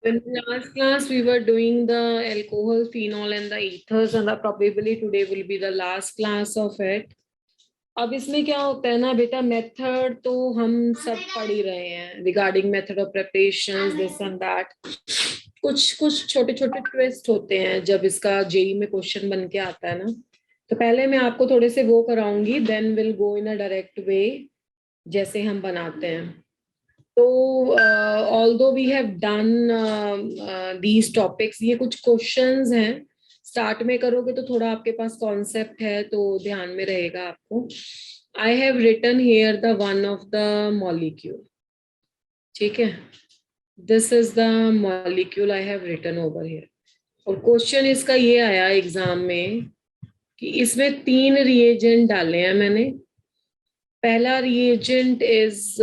In last class, we were doing the alcohol, phenol, and the ethers, and probably today will be the last class of it. अब इसमें क्या होता है ना बेटा, method तो हम सब पढ़ ही रहे हैं regarding method of preparation this and that. कुछ कुछ छोटे छोटे ट्विस्ट होते हैं जब इसका जेई में क्वेश्चन बन के आता है ना. तो पहले मैं आपको थोड़े से वो कराऊंगी, then will go in a direct way जैसे हम बनाते हैं. तो although we have done these topics, ये कुछ क्वेश्चंस हैं. स्टार्ट में करोगे तो थोड़ा आपके पास कॉन्सेप्ट है तो ध्यान में रहेगा आपको. I have written here the one of the molecule. ठीक है, this is the molecule I have written over here. और क्वेश्चन इसका ये आया एग्जाम में कि इसमें 3 रिएजेंट डाले हैं मैंने. पहला reagent is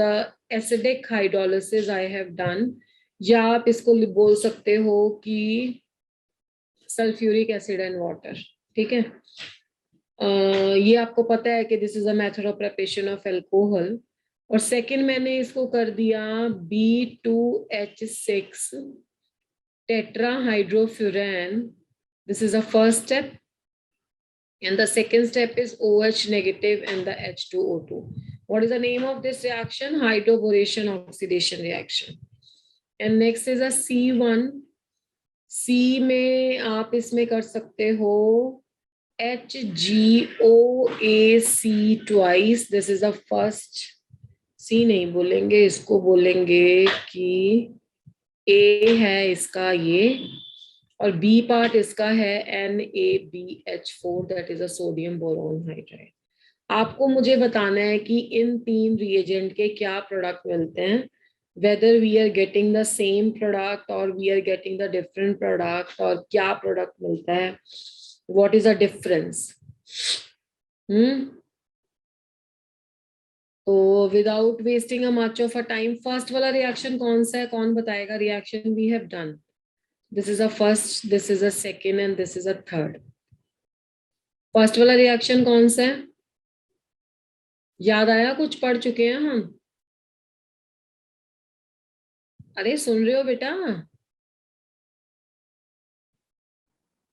the acidic hydrolysis I have done, या आप इसको बोल सकते हो कि सल्फ्यूरिक एसिड एंड वाटर. ठीक है, ये आपको पता है कि this is a method of preparation of alcohol. और सेकंड मैंने इसको कर दिया B2H6 tetrahydrofuran. This is the first step. And the second step is OH negative and the H2O2. What is the name of this reaction? Hydroboration oxidation reaction. And next is a C1. C में आप इसमें कर सकते हो HGOAC twice. This is the first. C नहीं बोलेंगे, इसको बोलेंगे कि A है इसका ये, और B पार्ट इसका है NaBH4, that is a sodium boron hydride. आपको मुझे बताना है कि इन 3 रिएजेंट के क्या प्रोडक्ट मिलते हैं, whether we are getting the same product or we are getting the different product, और क्या प्रोडक्ट मिलता है, what is the difference. तो without wasting a much of a time, first वाला रिएक्शन कौन सा है, कौन बताएगा. Reaction we have done, this is a first, this is a second and this is a third. First वाला reaction कौन सा है, याद आया, कुछ पढ़ चुके हैं हम. अरे सुन रहे हो बेटा,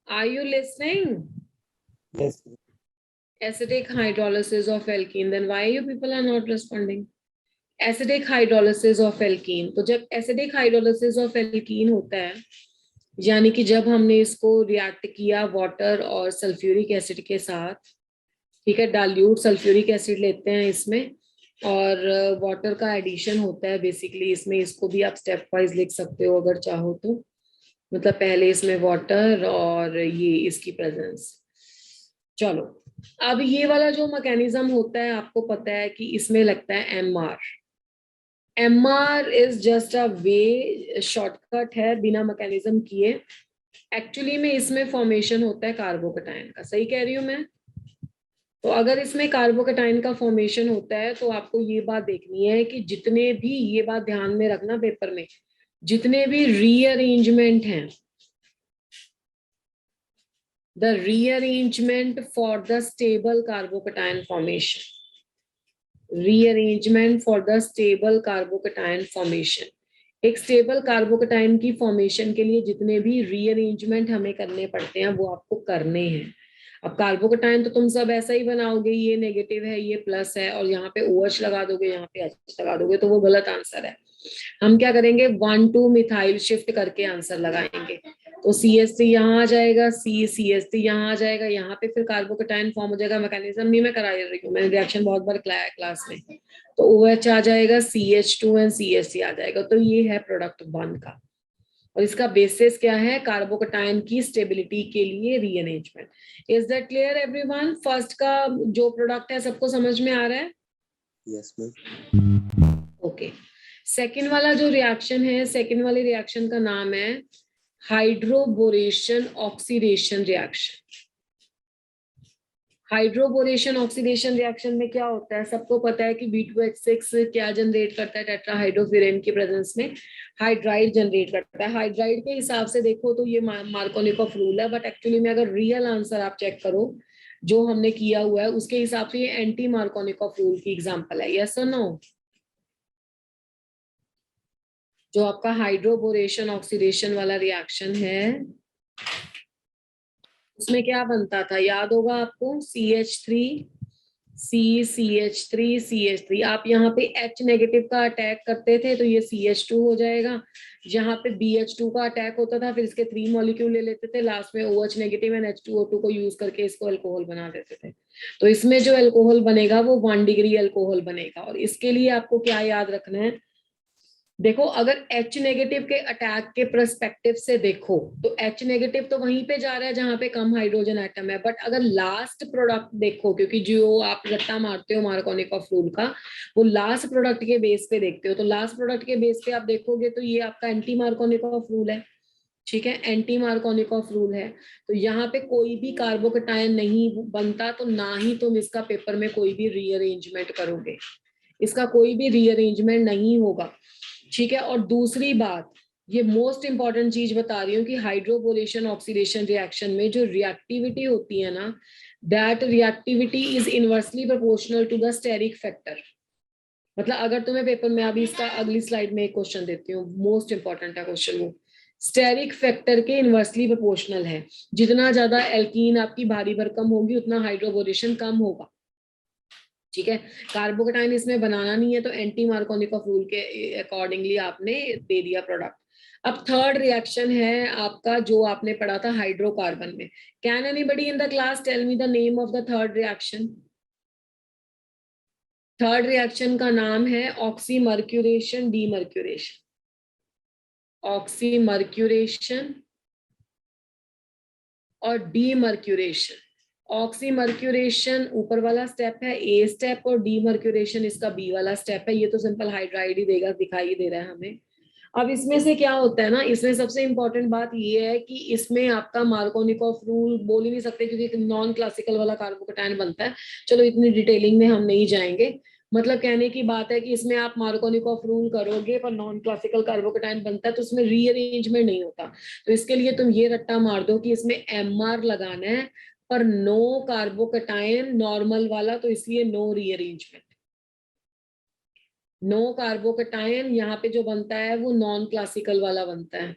are you listening. Yes. Acidic hydrolysis of alkene. Then why you people are not responding? Acidic hydrolysis of alkene. तो जब acidic hydrolysis of alkene होता है, यानी कि जब हमने इसको रिएक्ट किया वाटर और सल्फ्यूरिक एसिड के साथ, ठीक है, डाइल्यूट सल्फ्यूरिक एसिड लेते हैं इसमें, और वाटर का एडिशन होता है बेसिकली इसमें. इसको भी आप स्टेप वाइज लिख सकते हो अगर चाहो तो, मतलब पहले इसमें वाटर और ये इसकी प्रेजेंस. चलो, अब ये वाला जो मैकेनिज्म होता है आपको पता है कि इसमें लगता है MR. MR is just a way, shortcut है बिना मैकेनिज्म किए. एक्चुअली में इसमें फॉर्मेशन होता है कार्बोकेटाइन का. सही कह रही हूँ मैं. तो अगर इसमें कार्बोकेटाइन का फॉर्मेशन होता है तो आपको ये बात देखनी है कि जितने भी, ये बात ध्यान में रखना पेपर में, जितने भी रीअरेंजमेंट हैं, the rearrangement for the stable carbocation formation, rearrangement for the stable carbocation formation. एक स्टेबल कार्बोकेटाइन की फॉर्मेशन के लिए जितने भी रीअरेंजमेंट हमें करने पड़ते हैं वो आपको करने हैं. अब कार्बोकेटाइन तो तुम सब ऐसा ही बनाओगे, ये नेगेटिव है ये प्लस है, और यहाँ पे OH लगा दोगे, यहाँ पे H लगा दोगे, तो वो गलत आंसर है. हम क्या करेंगे, 1,2 मिथाइल शिफ्ट करके आंसर लगाएंगे. तो CH3 यहाँ आ जाएगा, CH3 यहाँ आ जाएगा, यहाँ पे फिर कार्बोकेटाइन फॉर्म हो जाएगा. मैकेनिज्म नहीं मैं करा रही हूँ, मैंने रिएक्शन बहुत बार कराया क्लास में. तो OH आ जाएगा, CH2 एंड CH3 आ जाएगा. तो ये है प्रोडक्ट 1 का, और इसका बेसिस क्या है, कार्बोकेटाइन की स्टेबिलिटी के लिए rearrangement. Is that clear everyone. First का जो प्रोडक्ट है सबको समझ में आ रहा है. Yes, ma'am. ओके. सेकेंड वाला जो रिएक्शन है, सेकेंड वाले रिएक्शन का नाम है hydroboration oxidation reaction. Hydroboration oxidation reaction में क्या होता है, सबको पता है कि B2H6 क्या जनरेट करता है, टेट्राहाइड्रोफ्यूरेन की प्रेजेंस में हाइड्राइड जनरेट करता है. हाइड्राइड के हिसाब से देखो तो ये मार्कोनिकॉफ रूल है, बट एक्चुअली में अगर रियल आंसर आप चेक करो जो हमने किया हुआ है उसके हिसाब से ये एंटी मार्कोनिकॉफ रूल की एग्जांपल है. यस और नो. जो आपका हाइड्रोबोरेशन ऑक्सीडेशन वाला रिएक्शन है, उसमें क्या बनता था, याद होगा आपको, CH3 CH3 आप यहाँ पे H नेगेटिव का अटैक करते थे तो ये CH2 हो जाएगा। जहाँ पे BH2 का अटैक होता था फिर इसके 3 मॉलिक्यूल ले लेते थे, लास्ट में OH नेगेटिव एंड H2O2 को यूज करके इसको अल्कोहल बना देते थे। तो इसमें जो अल्कोहल बनेगा वो 1 डिग्री अल्कोहल बनेगा। और इसके लिए आपको क्या याद रखना है, देखो अगर H नेगेटिव के अटैक के पर्सपेक्टिव से देखो तो H नेगेटिव तो वहीं पे जा रहा है जहां पे कम हाइड्रोजन एटम है, बट अगर लास्ट प्रोडक्ट देखो, क्योंकि जो आप रट्टा मारते हो मार्कोनिकॉफ रूल का, वो लास्ट प्रोडक्ट के बेस पे देखते हो, तो लास्ट प्रोडक्ट के बेस पे आप देखोगे तो ये आपका एंटी मार्कोनिकॉफ रूल है। ठीक है, एंटी मार्कोनिकॉफ रूल है। तो यहाँ पे कोई भी कार्बोकेटायन नहीं बनता, तो ना ही तुम इसका पेपर में कोई भी रीअरेंजमेंट करोगे, इसका कोई भी रीअरेंजमेंट नहीं होगा। ठीक है, और दूसरी बात, ये मोस्ट इंपॉर्टेंट चीज बता रही हूँ कि हाइड्रोबोरेशन ऑक्सीडेशन रिएक्शन में जो रिएक्टिविटी होती है ना, that reactivity is inversely proportional to the steric factor. मतलब अगर तुम्हें पेपर में, अभी इसका अगली स्लाइड में एक क्वेश्चन देती हूँ, मोस्ट इंपॉर्टेंट है क्वेश्चन वो, स्टेरिक फैक्टर के इनवर्सली प्रोपोर्शनल है। जितना ज्यादा एल्कीन आपकी भारी भरकम होगी उतना हाइड्रोबोरेशन कम होगा। ठीक है, कार्बोकेटाइन इसमें बनाना नहीं है, तो एंटी मार्कोनिकॉफ रूल के अकॉर्डिंगली आपने दे दिया प्रोडक्ट। अब थर्ड रिएक्शन है आपका जो आपने पढ़ा था हाइड्रोकार्बन में। Can anybody in the class tell me the name of the third reaction? Third reaction का नाम है ऑक्सीमर्क्यूरेशन डीमर्क्यूरेशन। ऑक्सीमर्क्यूरेशन और डीमर्क्यूरेशन। ऑक्सीमर्क्यूरेशन ऊपर वाला स्टेप है, ए स्टेप, और डीमर्क्यूरेशन इसका बी वाला स्टेप है। ये तो सिंपल हाइड्राइड ही देगा, दिखाई दे रहा है हमें। अब इसमें से क्या होता है ना, इसमें सबसे इंपॉर्टेंट बात ये है कि इसमें आपका मार्कोनिकॉफ रूल बोल ही नहीं सकते क्योंकि नॉन क्लासिकल वाला कार्बोकेटायन बनता है। चलो इतनी डिटेलिंग में हम नहीं जाएंगे, मतलब कहने की बात है कि इसमें आप मार्कोनिकॉफ रूल करोगे पर नॉन क्लासिकल कार्बोकेटायन बनता है तो उसमें रीअरेंजमेंट नहीं होता। तो इसके लिए तुम ये रट्टा मार दो कि इसमें MR लगाना है पर नो कार्बोकेटायन नॉर्मल वाला, तो इसलिए नो रीअरेंजमेंट। नो कार्बोकेटायन यहाँ पे जो बनता है वो नॉन क्लासिकल वाला बनता है।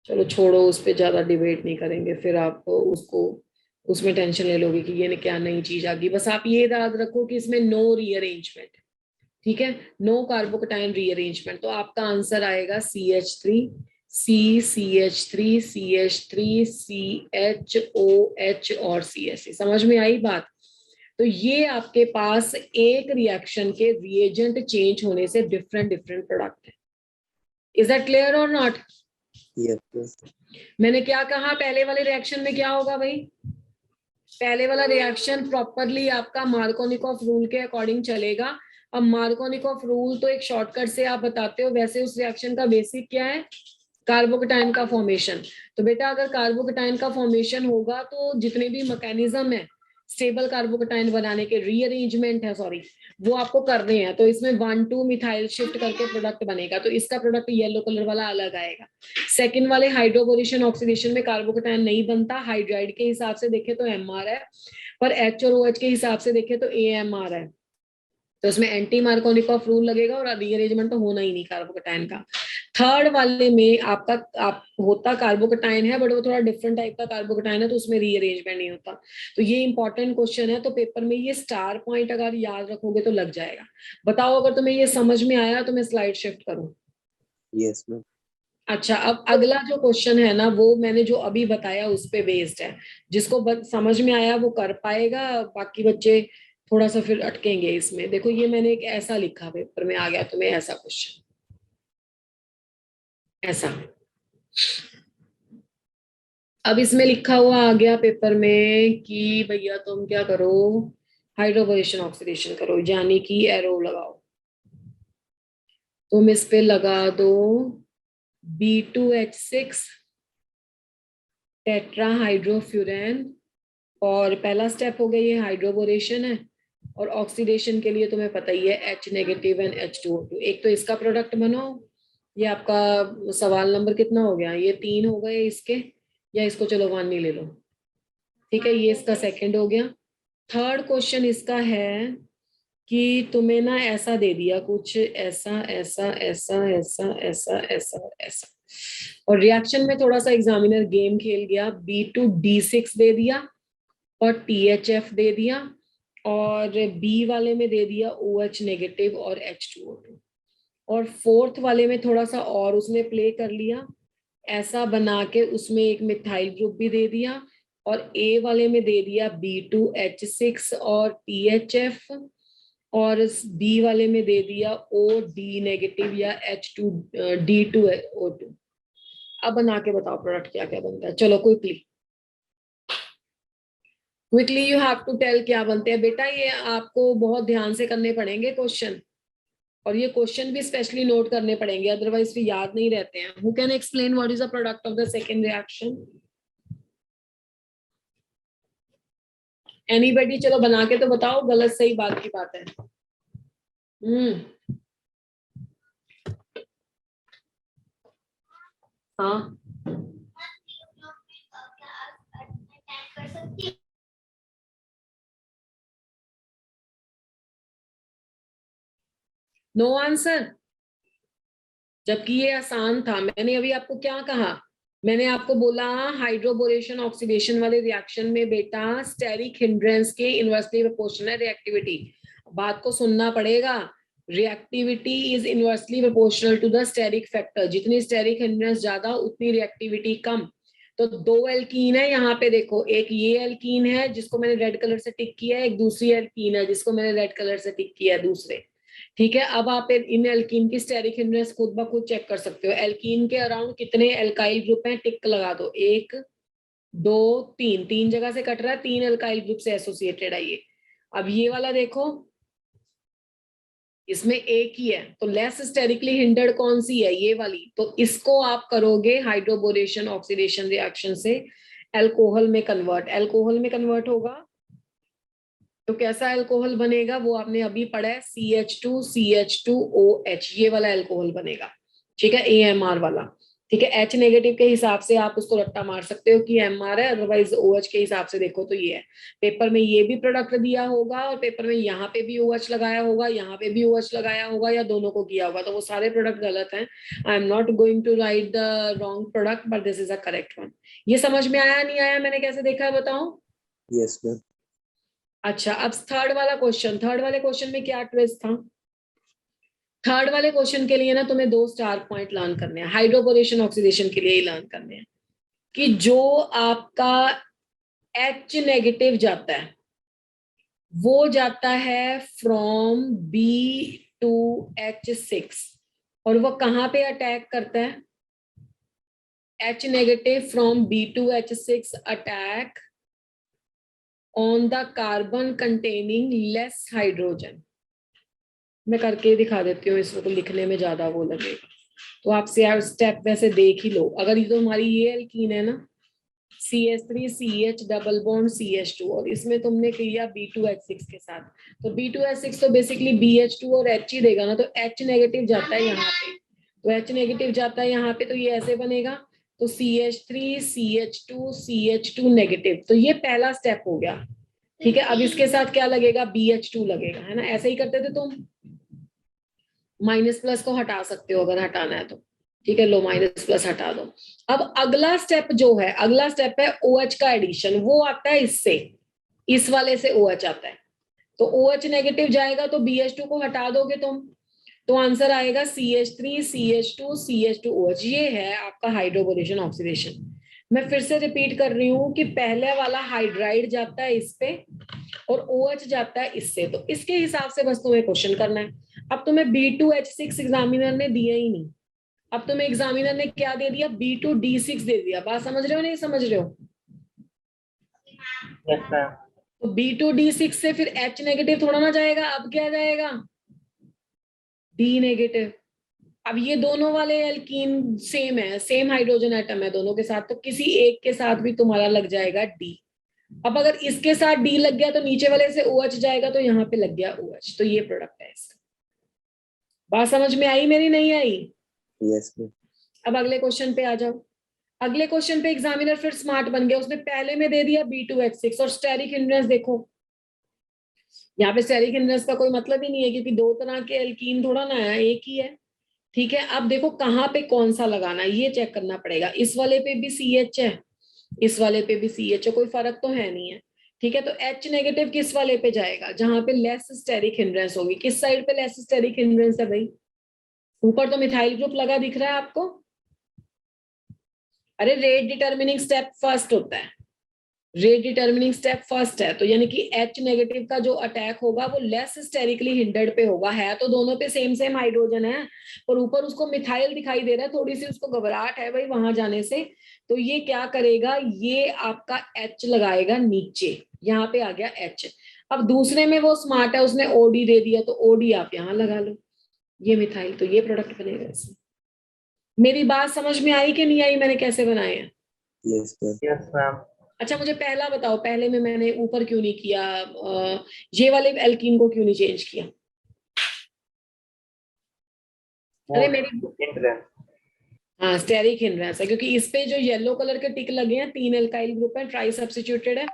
चलो छोड़ो, उस पर ज्यादा डिबेट नहीं करेंगे, फिर आप उसको उसमें टेंशन ले लोगे कि ये क्या नई चीज आ गई। बस आप ये याद रखो कि इसमें नो रीअरेंजमेंट। ठीक है, नो कार्बोकेटायन रीअरेंजमेंट। तो आपका आंसर आएगा CH3 CH3 CH3 CHOH और CH। समझ में आई बात? तो ये आपके पास एक रिएक्शन के रिएजेंट चेंज होने से डिफरेंट डिफरेंट प्रोडक्ट है। इज दैट क्लियर और नॉट? Yes, yes. मैंने क्या कहा, पहले वाले रिएक्शन में क्या होगा भाई? पहले वाला रिएक्शन प्रॉपरली आपका मार्कोनिकॉफ रूल के अकॉर्डिंग चलेगा। अब मार्कोनिकॉफ रूल तो एक शॉर्टकट से आप बताते हो, वैसे उस रिएक्शन का बेसिक क्या है? कार्बोकेटायन का फॉर्मेशन। तो बेटा अगर कार्बोकेटायन का फॉर्मेशन होगा तो जितने भी मैकेनिज्म है स्टेबल कार्बोकेटायन बनाने के, रीअरेंजमेंट है सॉरी, वो आपको करने हैं। तो इसमें 1,2 मिथाइल शिफ्ट करके प्रोडक्ट बनेगा, तो इसका प्रोडक्ट येलो कलर वाला अलग आएगा। सेकंड वाले हाइड्रोबोरेशन ऑक्सीडेशन में कार्बोकेटायन नहीं बनता, हाइड्राइड के हिसाब से देखे तो MR है, पर H और OH के हिसाब से देखे तो AMR है। तो उसमें एंटी मार्कोनिकॉफ रूल लगेगा और रीअरेंजमेंट तो होना ही नहीं कार्बोकेटायन का। थर्ड वाले में आपका आप होता कार्बोकेटायन है बट वो थोड़ा डिफरेंट टाइप का कार्बोकेटायन है, तो उसमें रीअरेंजमेंट नहीं होता। तो ये इंपॉर्टेंट क्वेश्चन है, तो पेपर में ये स्टार पॉइंट अगर याद रखोगे तो लग जाएगा। बताओ अगर तुम्हें ये समझ में आया तो मैं स्लाइड शिफ्ट करूं? Yes, ma'am. अच्छा, अब अगला जो क्वेश्चन है ना वो मैंने जो अभी बताया उस पे बेस्ड है। जिसको समझ में आया वो कर पाएगा, बाकी बच्चे थोड़ा सा फिर अटकेंगे इसमें। देखो ये मैंने एक ऐसा लिखा, पेपर में आ गया तुम्हें ऐसा क्वेश्चन, ऐसा। अब इसमें लिखा हुआ आ गया पेपर में कि भैया तुम क्या करो, हाइड्रोबोरेशन ऑक्सीडेशन करो, यानी कि एरो लगाओ। तुम इस पे लगा दो B2H6 टेट्राहाइड्रोफ्यूरेन, और पहला स्टेप हो गया ये हाइड्रोबोरेशन है, और ऑक्सीडेशन के लिए तुम्हें पता ही है H नेगेटिव एंड H2O2। एक तो इसका प्रोडक्ट बनाओ, ये आपका सवाल नंबर कितना हो गया, ये 3 हो गए इसके, या इसको चलो 1 ही ले लो। ठीक है, ये इसका सेकंड हो गया। थर्ड क्वेश्चन इसका है कि तुम्हें ना ऐसा दे दिया कुछ ऐसा ऐसा ऐसा ऐसा ऐसा ऐसा ऐसा, और रिएक्शन में थोड़ा सा एग्जामिनर गेम खेल गया, B2D6 दे दिया और THF दे दिया, और बी वाले में दे दिया OH नेगेटिव और H2O2, और फोर्थ वाले में थोड़ा सा और उसने प्ले कर लिया, ऐसा बना के उसमें एक मिथाइल ग्रुप भी दे दिया, और ए वाले में दे दिया B2H6 और THF, और बी वाले में दे दिया OD नेगेटिव या D2O2। अब बना के बताओ प्रोडक्ट क्या क्या बनता है। चलो quickly you have to tell क्या बनते हैं बेटा। ये आपको बहुत ध्यान से करने पड़ेंगे क्वेश्चन, और ये क्वेश्चन भी स्पेशली नोट करने पड़ेंगे, अदरवाइज फिर याद नहीं रहते हैं। Who can explain what is the product of the second reaction? Anybody? चलो बना के तो बताओ, गलत सही बात की बात है। हाँ, नो आंसर, जबकि ये आसान था। मैंने अभी आपको क्या कहा? मैंने आपको बोला हाइड्रोबोरेशन ऑक्सीडेशन वाले रिएक्शन में बेटा स्टेरिक हिंड्रेंस के इनवर्सली प्रोपोर्शनल है रिएक्टिविटी। बात को सुनना पड़ेगा। Reactivity is inversely proportional to the steric factor. जितनी स्टेरिक हिंड्रेंस ज्यादा उतनी रिएक्टिविटी कम। तो दो एल्कीन है यहाँ पे, देखो एक ये एल्कीन है जिसको मैंने रेड कलर से टिक किया है, एक दूसरी एल्कीन है जिसको मैंने रेड कलर से टिक किया है दूसरे। ठीक है, अब आप इन एल्कीन की स्टेरिक हिंड्रेंस खुद ब खुद चेक कर सकते हो। एल्कीन के अराउंड कितने एल्काइल ग्रुप हैं, टिक लगा दो, 1 2 3, 3 जगह से कट रहा है, 3 एल्काइल ग्रुप से एसोसिएटेड है ये। अब ये वाला देखो, इसमें एक ही है, तो लेस स्टेरिकली हिंडर्ड कौन सी है, ये वाली। तो इसको आप करोगे हाइड्रोबोरेशन ऑक्सीडेशन रिएक्शन से एल्कोहल में कन्वर्ट। एल्कोहल में कन्वर्ट होगा तो कैसा अल्कोहल बनेगा, वो आपने अभी पढ़ा है, CH2CH2OH, ये वाला अल्कोहल बनेगा। ठीक है, AMR वाला। ठीक है, H नेगेटिव के हिसाब से आप उसको रट्टा मार सकते हो कि MR है, अदरवाइज OH के हिसाब से देखो तो ये है। पेपर में ये भी प्रोडक्ट दिया होगा, और पेपर में यहाँ पे भी OH लगाया होगा, यहाँ पे भी OH लगाया होगा, या दोनों को किया होगा, तो वो सारे प्रोडक्ट गलत हैं। I am not going to write the wrong product, but this is a correct one. ये समझ में आया नहीं आया, मैंने कैसे देखा है बताओ? Yes ma'am. अच्छा, अब थर्ड वाला क्वेश्चन। थर्ड वाले क्वेश्चन में क्या ट्विस्ट था? थर्ड वाले क्वेश्चन के लिए ना तुम्हें 2 स्टार पॉइंट लर्न करने हैं, हाइड्रोबोरेशन ऑक्सीडेशन के लिए ही लर्न करने हैं, कि जो आपका H नेगेटिव जाता है वो जाता है फ्रॉम B2H6, और वो कहां पे अटैक करता है? H negative from B2H6 attack on the carbon containing less hydrogen. मैं करके दिखा देती हूँ, इसको तो लिखने में ज्यादा वो लगेगा, तो आप स्टेप वैसे देख ही लो। अगर ये तो हमारी ये एल्कीन है ना, CH3CH डबल बॉन्ड CH2, और इसमें तुमने किया B2H6 के साथ, तो B2H6 तो बेसिकली BH2 और H ही देगा ना, तो H नेगेटिव जाता है यहाँ पे, तो H नेगेटिव जाता है यहाँ पे, तो ये ऐसे बनेगा, तो CH3CH2CH2 नेगेटिव, तो ये पहला स्टेप हो गया। ठीक है, अब इसके साथ क्या लगेगा, BH2 लगेगा, है ना, ऐसे ही करते थे तुम। माइनस प्लस को हटा सकते हो अगर हटाना है तो। ठीक है, लो माइनस प्लस हटा दो। अब अगला स्टेप जो है, अगला स्टेप है OH का एडिशन, वो आता है इससे, इस वाले से OH आता है, तो OH नेगेटिव जाएगा तो BH2 को हटा दोगे तुम, तो आंसर आएगा CH3CH2CH2OH। ये है आपका हाइड्रोबोरेशन ऑक्सीडेशन। मैं फिर से रिपीट कर रही हूँ कि पहले वाला हाइड्राइड जाता है इस पे और OH जाता है इससे, तो इसके हिसाब से बस तुम्हें क्वेश्चन करना है। अब तुम्हें B2H6 एग्जामिनर ने दिया ही नहीं, अब तुम्हें एग्जामिनर ने क्या दे दिया, B2D6 दे दिया। बात समझ रहे हो नहीं समझ रहे हो? Yes ma'am. तो B2D6 से फिर H नेगेटिव थोड़ा ना जाएगा, अब क्या जाएगा, D नेगेटिव। अब ये दोनों वाले एल्कीन सेम है, सेम हाइड्रोजन एटम है दोनों के साथ, तो किसी एक के साथ भी तुम्हारा लग जाएगा D। अब अगर इसके साथ D लग गया तो नीचे वाले से OH जाएगा, तो यहाँ पे लग गया OH, तो ये प्रोडक्ट है इसका। बात समझ में आई मेरी, नहीं आई? Yes ma'am. अब अगले क्वेश्चन पे आ जाओ। अगले क्वेश्चन पे एग्जामिनर फिर स्मार्ट बन गया, उसने पहले में दे दिया B2H6, और स्टेरिक हिंड्रेंस देखो, यहाँ पे स्टेरिक हिंड्रेंस का कोई मतलब ही नहीं है, क्योंकि दो तरह के एल्कीन थोड़ा ना है, एक ही है। ठीक है, अब देखो कहाँ पे कौन सा लगाना है ये चेक करना पड़ेगा। इस वाले पे भी CH है, इस वाले पे भी CH है, कोई फर्क तो है नहीं है। ठीक है, तो H नेगेटिव किस वाले पे जाएगा, जहां पे लेस स्टेरिक हिंड्रेंस होगी। किस साइड पे लेस स्टेरिक हिंड्रेंस है भाई? ऊपर तो मिथाइल ग्रुप लगा दिख रहा है आपको। अरे रेट डिटर्मिनिंग स्टेप फर्स्ट होता है, रेट डिटर्मिनिंग स्टेप फर्स्ट है, तो यानी कि H नेगेटिव का जो अटैक होगा वो लेस स्टेरिकली हिंडर्ड पे होगा। है तो दोनों पे सेम सेम हाइड्रोजन है, पर ऊपर उसको मिथाइल दिखाई दे रहा है, थोड़ी सी उसको घबराहट है भाई वहां जाने से। तो ये क्या करेगा, ये आपका H लगाएगा नीचे, यहाँ पे आ गया H। अब दूसरे में वो स्मार्ट है, उसने OD दे दिया, तो OD आप यहाँ लगा लो, ये मिथाइल, तो ये प्रोडक्ट बनेगा इससे। मेरी बात समझ में आई कि नहीं आई, मैंने कैसे बनाए हैं? Yes, ma'am. Yes ma'am. अच्छा मुझे पहला बताओ, पहले में मैंने ऊपर क्यों नहीं किया, ये वाले एल्कीन को क्यों नहीं चेंज किया? अरे मेरी, हिंड्रेंस। हाँ स्टेरिक हिंड्रेंस है, क्योंकि इस पे जो येलो कलर के टिक लगे हैं 3 एल्काइल ग्रुप है, ट्राई सब्स्टिट्यूटेड है।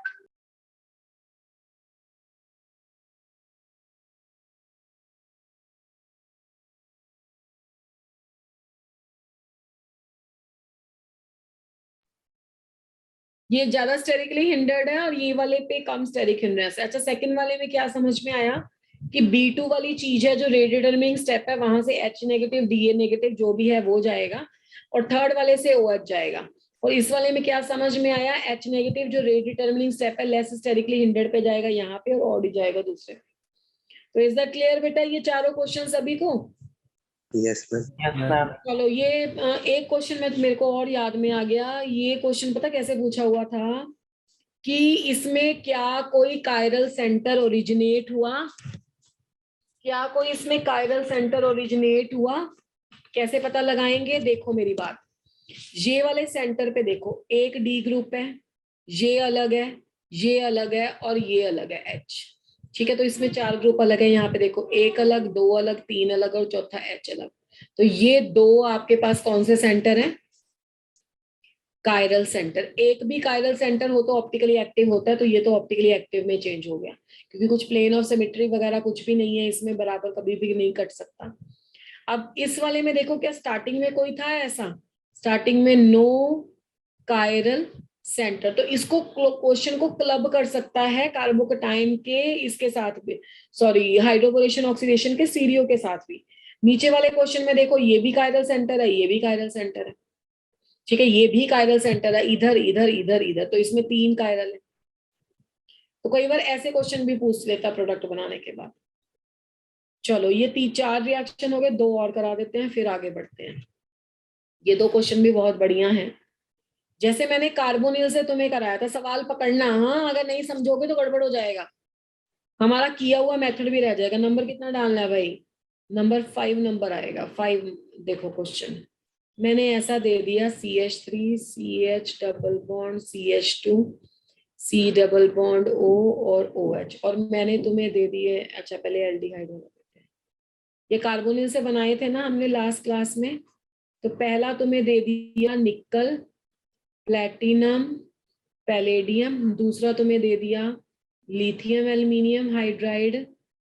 ये ज्यादा स्टेरिकली हिंडर्ड है और ये वाले पे कम स्टेरिक हिंड्रेंस है। अच्छा सेकंड वाले में क्या समझ में आया कि B2 वाली चीज है जो रेट डिटर्मिनिंग स्टेप है, वहां से H नेगेटिव Da नेगेटिव जो भी है वो जाएगा, और थर्ड वाले से OH जाएगा। और इस वाले में क्या समझ में आया, H नेगेटिव जो रेट डिटर्मिनिंग स्टेप है लेस स्टेरिकली हिंडर्ड पे जाएगा यहाँ पे, और OD जाएगा दूसरे। तो इज दैट क्लियर बेटा, ये चारों क्वेश्चन सभी को? Yes, ma'am. Yes ma'am. चलो ये एक क्वेश्चन में मेरे को और याद में आ गया। ये क्वेश्चन पता कैसे पूछा हुआ था कि इसमें क्या कोई कायरल सेंटर ओरिजिनेट हुआ, क्या कोई इसमें कायरल सेंटर ओरिजिनेट हुआ, कैसे पता लगाएंगे? देखो मेरी बात, ये वाले सेंटर पे देखो एक D ग्रुप है, ये अलग है, ये अलग है, और ये अलग है H। ठीक है, तो इसमें 4 ग्रुप अलग है, यहाँ पे देखो एक अलग, 2 अलग, 3 अलग और चौथा H अलग। तो ये 2 आपके पास कौन से सेंटर है? Chiral centre. एक भी कायरल सेंटर हो तो ऑप्टिकली एक्टिव होता है, तो ये तो ऑप्टिकली एक्टिव में चेंज हो गया, क्योंकि कुछ प्लेन ऑफ सिमेट्री वगैरह कुछ भी नहीं है इसमें, बराबर कभी भी नहीं कट सकता। अब इस वाले में देखो, क्या स्टार्टिंग में कोई था ऐसा? स्टार्टिंग में नो कायरल सेंटर, तो इसको क्वेश्चन को क्लब कर सकता है कार्बोकटाइन के इसके साथ भी, सॉरी हाइड्रोबोरेशन ऑक्सीडेशन के सीरियो के साथ भी। नीचे वाले क्वेश्चन में देखो ये भी कायरल सेंटर है, ये भी कायरल सेंटर है। ठीक है, ये भी कायरल सेंटर है, इधर इधर इधर इधर, तो इसमें 3 कायरल है। तो कई बार ऐसे क्वेश्चन भी पूछ लेता प्रोडक्ट बनाने के बाद। चलो ये 4 रिएक्शन हो गए, 2 और करा देते हैं फिर आगे बढ़ते हैं। ये 2 क्वेश्चन भी बहुत बढ़िया हैं। जैसे मैंने कार्बोनिल से तुम्हें कराया था, सवाल पकड़ना, हाँ अगर नहीं समझोगे तो गड़बड़ हो जाएगा, हमारा किया हुआ मेथड भी रह जाएगा। नंबर कितना डालना है भाई? नंबर 5 नंबर आएगा 5। देखो क्वेश्चन मैंने ऐसा दे दिया, CH3 CH double bond CH2 C double bond O और OH, और मैंने तुम्हें दे दिए, अच्छा पहले एल्डिहाइड होना देते हैं। ये कार्बोनिल से बनाए थे ना हमने लास्ट क्लास में, तो पहला तुम्हें दे दिया निकल, प्लेटिनम, पैलेडियम, दूसरा तुम्हें दे दिया लिथियम एल्यूमिनियम हाइड्राइड,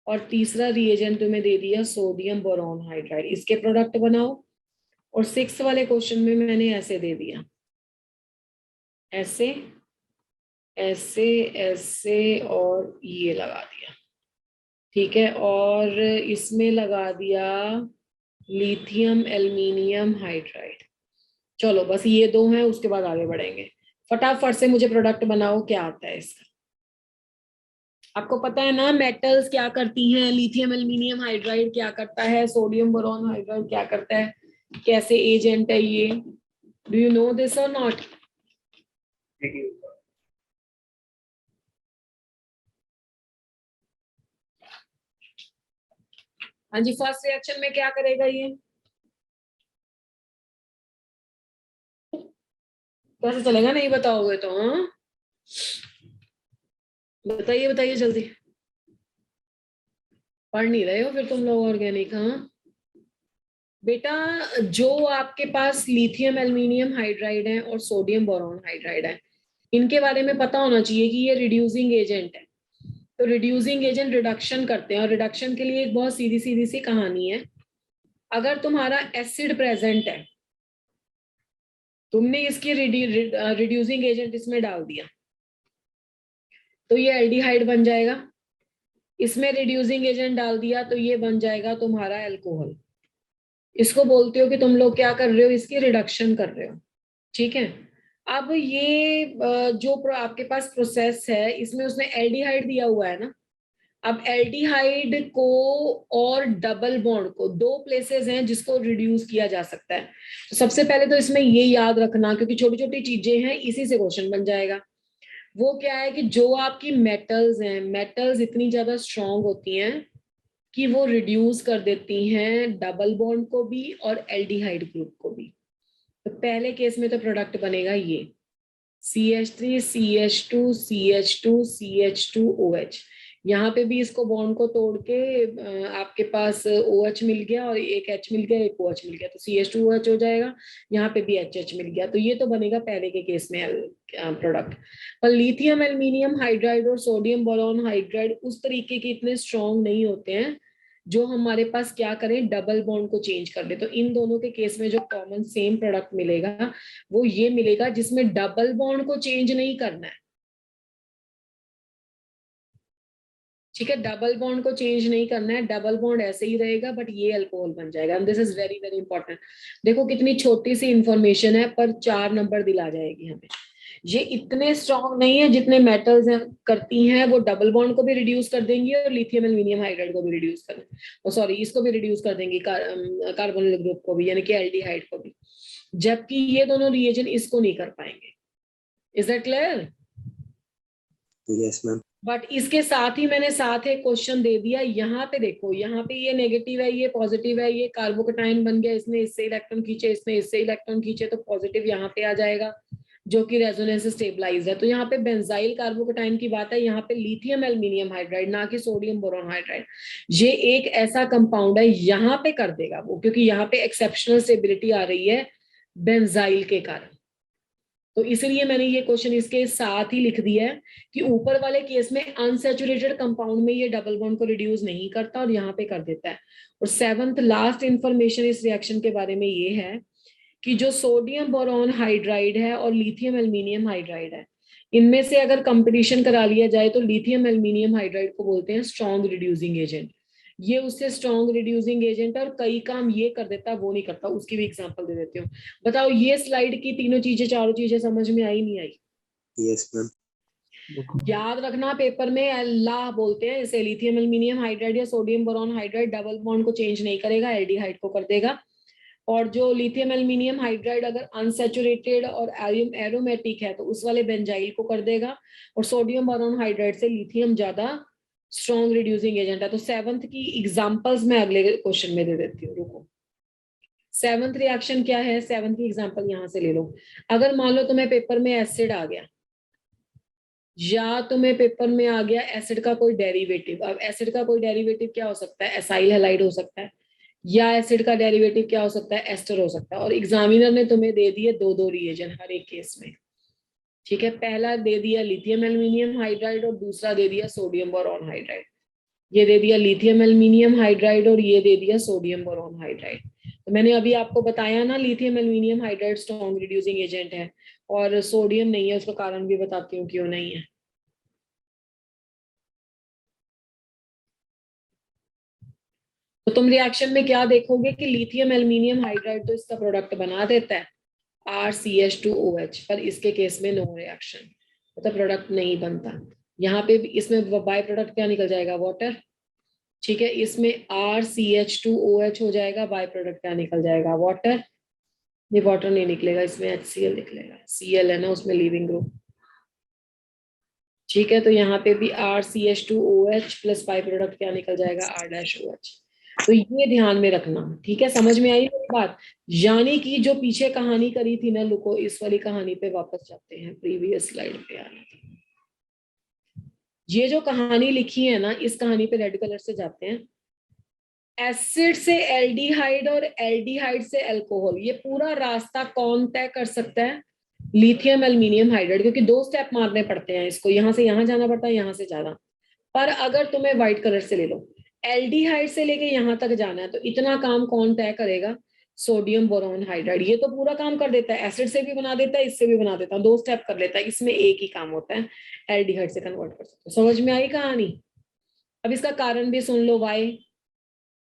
और तीसरा रिएजेंट तुम्हें दे दिया सोडियम बोरॉन हाइड्राइड। इसके प्रोडक्ट बनाओ। और 6 वाले क्वेश्चन में मैंने ऐसे दे दिया, ऐसे ऐसे ऐसे और ये लगा दिया। ठीक है, और इसमें लगा दिया लिथियम एल्यूमिनियम हाइड्राइड। चलो बस ये 2 हैं, उसके बाद आगे बढ़ेंगे। फटाफट से मुझे प्रोडक्ट बनाओ, क्या आता है इसका? आपको पता है ना मेटल्स क्या करती हैं, लिथियम एल्यूमिनियम हाइड्राइड क्या करता है, सोडियम बोरॉन हाइड्राइड क्या करता है, कैसे एजेंट है ये? डू यू नो दिस और नॉट? हाँ जी, फर्स्ट रिएक्शन में क्या करेगा ये? कैसे चलेगा नहीं बताओगे तो? हाँ बताइए बताइए जल्दी, पढ़ नहीं रहे हो फिर तुम लोग ऑर्गेनिक? हाँ बेटा, जो आपके पास लिथियम एल्यूमिनियम हाइड्राइड है और सोडियम बोरॉन हाइड्राइड है, इनके बारे में पता होना चाहिए कि ये रिड्यूसिंग एजेंट है। तो रिड्यूसिंग एजेंट रिडक्शन करते हैं, और रिडक्शन के लिए एक बहुत सीधी सीधी सी कहानी है। अगर तुम्हारा एसिड प्रेजेंट है, तुमने इसकी रिड्यूसिंग एजेंट इसमें डाल दिया, तो ये एल्डिहाइड बन जाएगा। इसमें रिड्यूसिंग एजेंट डाल दिया तो ये बन जाएगा तुम्हारा अल्कोहल। इसको बोलते हो कि तुम लोग क्या कर रहे हो, इसकी रिडक्शन कर रहे हो। ठीक है। अब ये जो आपके पास प्रोसेस है, इसमें उसने एल्डिहाइड दिया हुआ है ना। अब एल्डिहाइड को और डबल बॉन्ड को, दो प्लेसेस हैं जिसको रिड्यूस किया जा सकता है। तो सबसे पहले तो इसमें ये याद रखना, क्योंकि छोटी छोटी चीजें हैं, इसी से क्वेश्चन बन जाएगा। वो क्या है कि जो आपकी मेटल्स हैं, मेटल्स इतनी ज्यादा स्ट्रांग होती हैं कि वो रिड्यूस कर देती हैं डबल बॉन्ड को भी और एल्डिहाइड ग्रुप को भी। तो पहले केस में तो प्रोडक्ट बनेगा ये CH3 CH2 CH2 CH2OH। यहाँ पे भी इसको बॉन्ड को तोड़ के आपके पास OH मिल गया और एक H मिल गया, एक OH मिल गया, तो CH2OH हो जाएगा। यहाँ पे भी HH मिल गया, तो ये तो बनेगा पहले के केस में प्रोडक्ट। पर लिथियम एल्यूमिनियम हाइड्राइड और सोडियम बोरॉन हाइड्राइड उस तरीके के इतने स्ट्रॉन्ग नहीं होते हैं जो हमारे पास क्या करें, डबल बॉन्ड को चेंज कर दे। तो इन दोनों के केस में जो कॉमन सेम प्रोडक्ट मिलेगा वो ये मिलेगा, जिसमें डबल बॉन्ड को चेंज नहीं करना है। ठीक है, डबल बॉन्ड को चेंज नहीं करना है, डबल बॉन्ड ऐसे ही रहेगा, बट ये अल्कोहल बन जाएगा। And this is very very important. देखो कितनी छोटी सी इंफॉर्मेशन है, पर 4 नंबर दिला जाएगी हमें। ये इतने स्ट्रॉन्ग नहीं है जितने मेटल्स करती हैं, वो डबल बॉन्ड को भी रिड्यूस कर देंगी और लिथियम एल्यूमिनियम हाइड्राइड को भी रिड्यूस कर देंगे, और सॉरी इसको भी रिड्यूस कर देंगी, कार्बोनिल ग्रुप को भी, यानी कि एल्डिहाइड को भी, जबकि ये दोनों रिएजन इसको नहीं कर पाएंगे। Is that clear? Yes, ma'am. But इसके साथ ही मैंने साथ एक क्वेश्चन दे दिया। यहाँ पे देखो, यहाँ पे ये नेगेटिव है, ये पॉजिटिव है, ये कार्बोकेटाइन बन गया, इसने इससे इलेक्ट्रॉन खींचे, इसने इससे इलेक्ट्रॉन खींचे, तो पॉजिटिव यहाँ पे आ जाएगा जो कि रेजोनेंस स्टेबलाइज है। तो यहाँ पे बेंजाइल कार्बोकेटाइन की बात है, यहाँ पे लिथियम एल्यूमिनियम हाइड्राइड, ना कि सोडियम बोरॉन हाइड्राइड। ये एक ऐसा कंपाउंड है, यहाँ पे कर देगा वो, क्योंकि यहाँ पे एक्सेप्शनल स्टेबिलिटी आ रही है बेंजाइल के कारण। तो इसलिए मैंने ये क्वेश्चन इसके साथ ही लिख दिया है कि ऊपर वाले केस में अनसैचुरेटेड कंपाउंड में ये डबल बॉन्ड को रिड्यूस नहीं करता और यहाँ पे कर देता है। और 7th लास्ट इंफॉर्मेशन इस रिएक्शन के बारे में ये है कि जो सोडियम बोरॉन हाइड्राइड है और लिथियम एल्यूमिनियम हाइड्राइड है, इनमें से अगर कंपटीशन करा लिया जाए तो लिथियम एल्यूमिनियम हाइड्राइड को बोलते हैं स्ट्रॉन्ग रिड्यूसिंग एजेंट। ये उससे स्ट्रॉन्ग रिड्यूसिंग एजेंट, और कई काम ये कर देता है वो नहीं करता, उसकी भी एग्जांपल दे देती हूँ। बताओ ये स्लाइड की तीनों चीजें, चारों चीजें समझ में आई नहीं आई? Yes, ma'am. याद रखना, पेपर में अल्लाह बोलते हैं इसे, लिथियम एल्यूमिनियम हाइड्राइड या sodium boron hydride double bond को चेंज नहीं करेगा, एल्डिहाइड को कर देगा। और जो लिथियम एल्यूमिनियम हाइड्राइड अगर अनसैचुरेटेड और एरोमेटिक है तो उस वाले बेंजाइल को कर देगा, और सोडियम बोरॉन हाइड्राइड से लिथियम ज्यादा स्ट्रॉन्ग रिड्यूसिंग एजेंट है। तो 7th की एग्जांपल्स मैं अगले क्वेश्चन में दे देती हूँ, रुको। 7th रिएक्शन क्या है, 7th की एग्जांपल यहां से ले लो। अगर मान लो तुम्हें पेपर में एसिड आ गया, या तुम्हें पेपर में आ गया एसिड का कोई डेरिवेटिव। अब एसिड का कोई डेरिवेटिव क्या हो सकता है, एसाइल हैलाइड हो सकता है, या एसिड का डेरिवेटिव क्या हो सकता है, एस्टर हो सकता है। और एग्जामिनर ने तुम्हें दे दिए दो दो रिएजन हर एक केस में। ठीक है, पहला दे दिया लिथियम एल्यूमिनियम हाइड्राइड और दूसरा दे दिया सोडियम बोरॉन हाइड्राइड। ये दे दिया लिथियम एल्यूमिनियम हाइड्राइड और ये दे दिया सोडियम बोरॉन हाइड्राइड। तो मैंने अभी आपको बताया ना, lithium aluminium hydride strong reducing agent है और सोडियम नहीं है। उसका कारण भी बताती हूँ क्यों नहीं है। तो तुम रिएक्शन में क्या देखोगे कि लिथियम एल्यूमिनियम हाइड्राइड तो इसका प्रोडक्ट बना देता है RCH2OH, पर इसके केस में नो रिएक्शन, मतलब प्रोडक्ट नहीं बनता। यहाँ पे इसमें बाय प्रोडक्ट क्या निकल जाएगा, वाटर। ठीक है, इसमें RCH2OH हो जाएगा, बाय प्रोडक्ट क्या निकल जाएगा, वाटर। ये वाटर नहीं निकलेगा, इसमें HCl निकलेगा, Cl है ना उसमें लीविंग ग्रुप। ठीक है, तो यहाँ पे भी RCH2OH प्लस बाय प्रोडक्ट क्या निकल जाएगा, R-OH। तो ये ध्यान में रखना। ठीक है, समझ में आई मेरी बात? यानी कि जो पीछे कहानी करी थी ना, लुको इस वाली कहानी पे वापस जाते हैं, प्रीवियस स्लाइड पे आना। ये जो कहानी लिखी है ना, इस कहानी पे रेड कलर से जाते हैं। एसिड से एल्डिहाइड और एल्डिहाइड से अल्कोहल, ये पूरा रास्ता कौन तय कर सकता है, लिथियम एल्यूमिनियम हाइड्राइड। क्योंकि 2 स्टेप मारने पड़ते हैं इसको, यहाँ से यहाँ जाना पड़ता है, यहाँ से जाना। पर अगर तुम्हें व्हाइट कलर से ले लो, एल्डिहाइड से लेके यहाँ तक जाना है, तो इतना काम कौन तय करेगा? Sodium boron hydride. ये तो पूरा काम कर देता है, एसिड से भी बना देता है, इससे भी बना देता है, 2 स्टेप कर लेता है, इसमें एक ही काम होता है, एल्डिहाइड से कन्वर्ट कर सकते हो। समझ में आई कहानी? अब इसका कारण भी सुन लो, वाई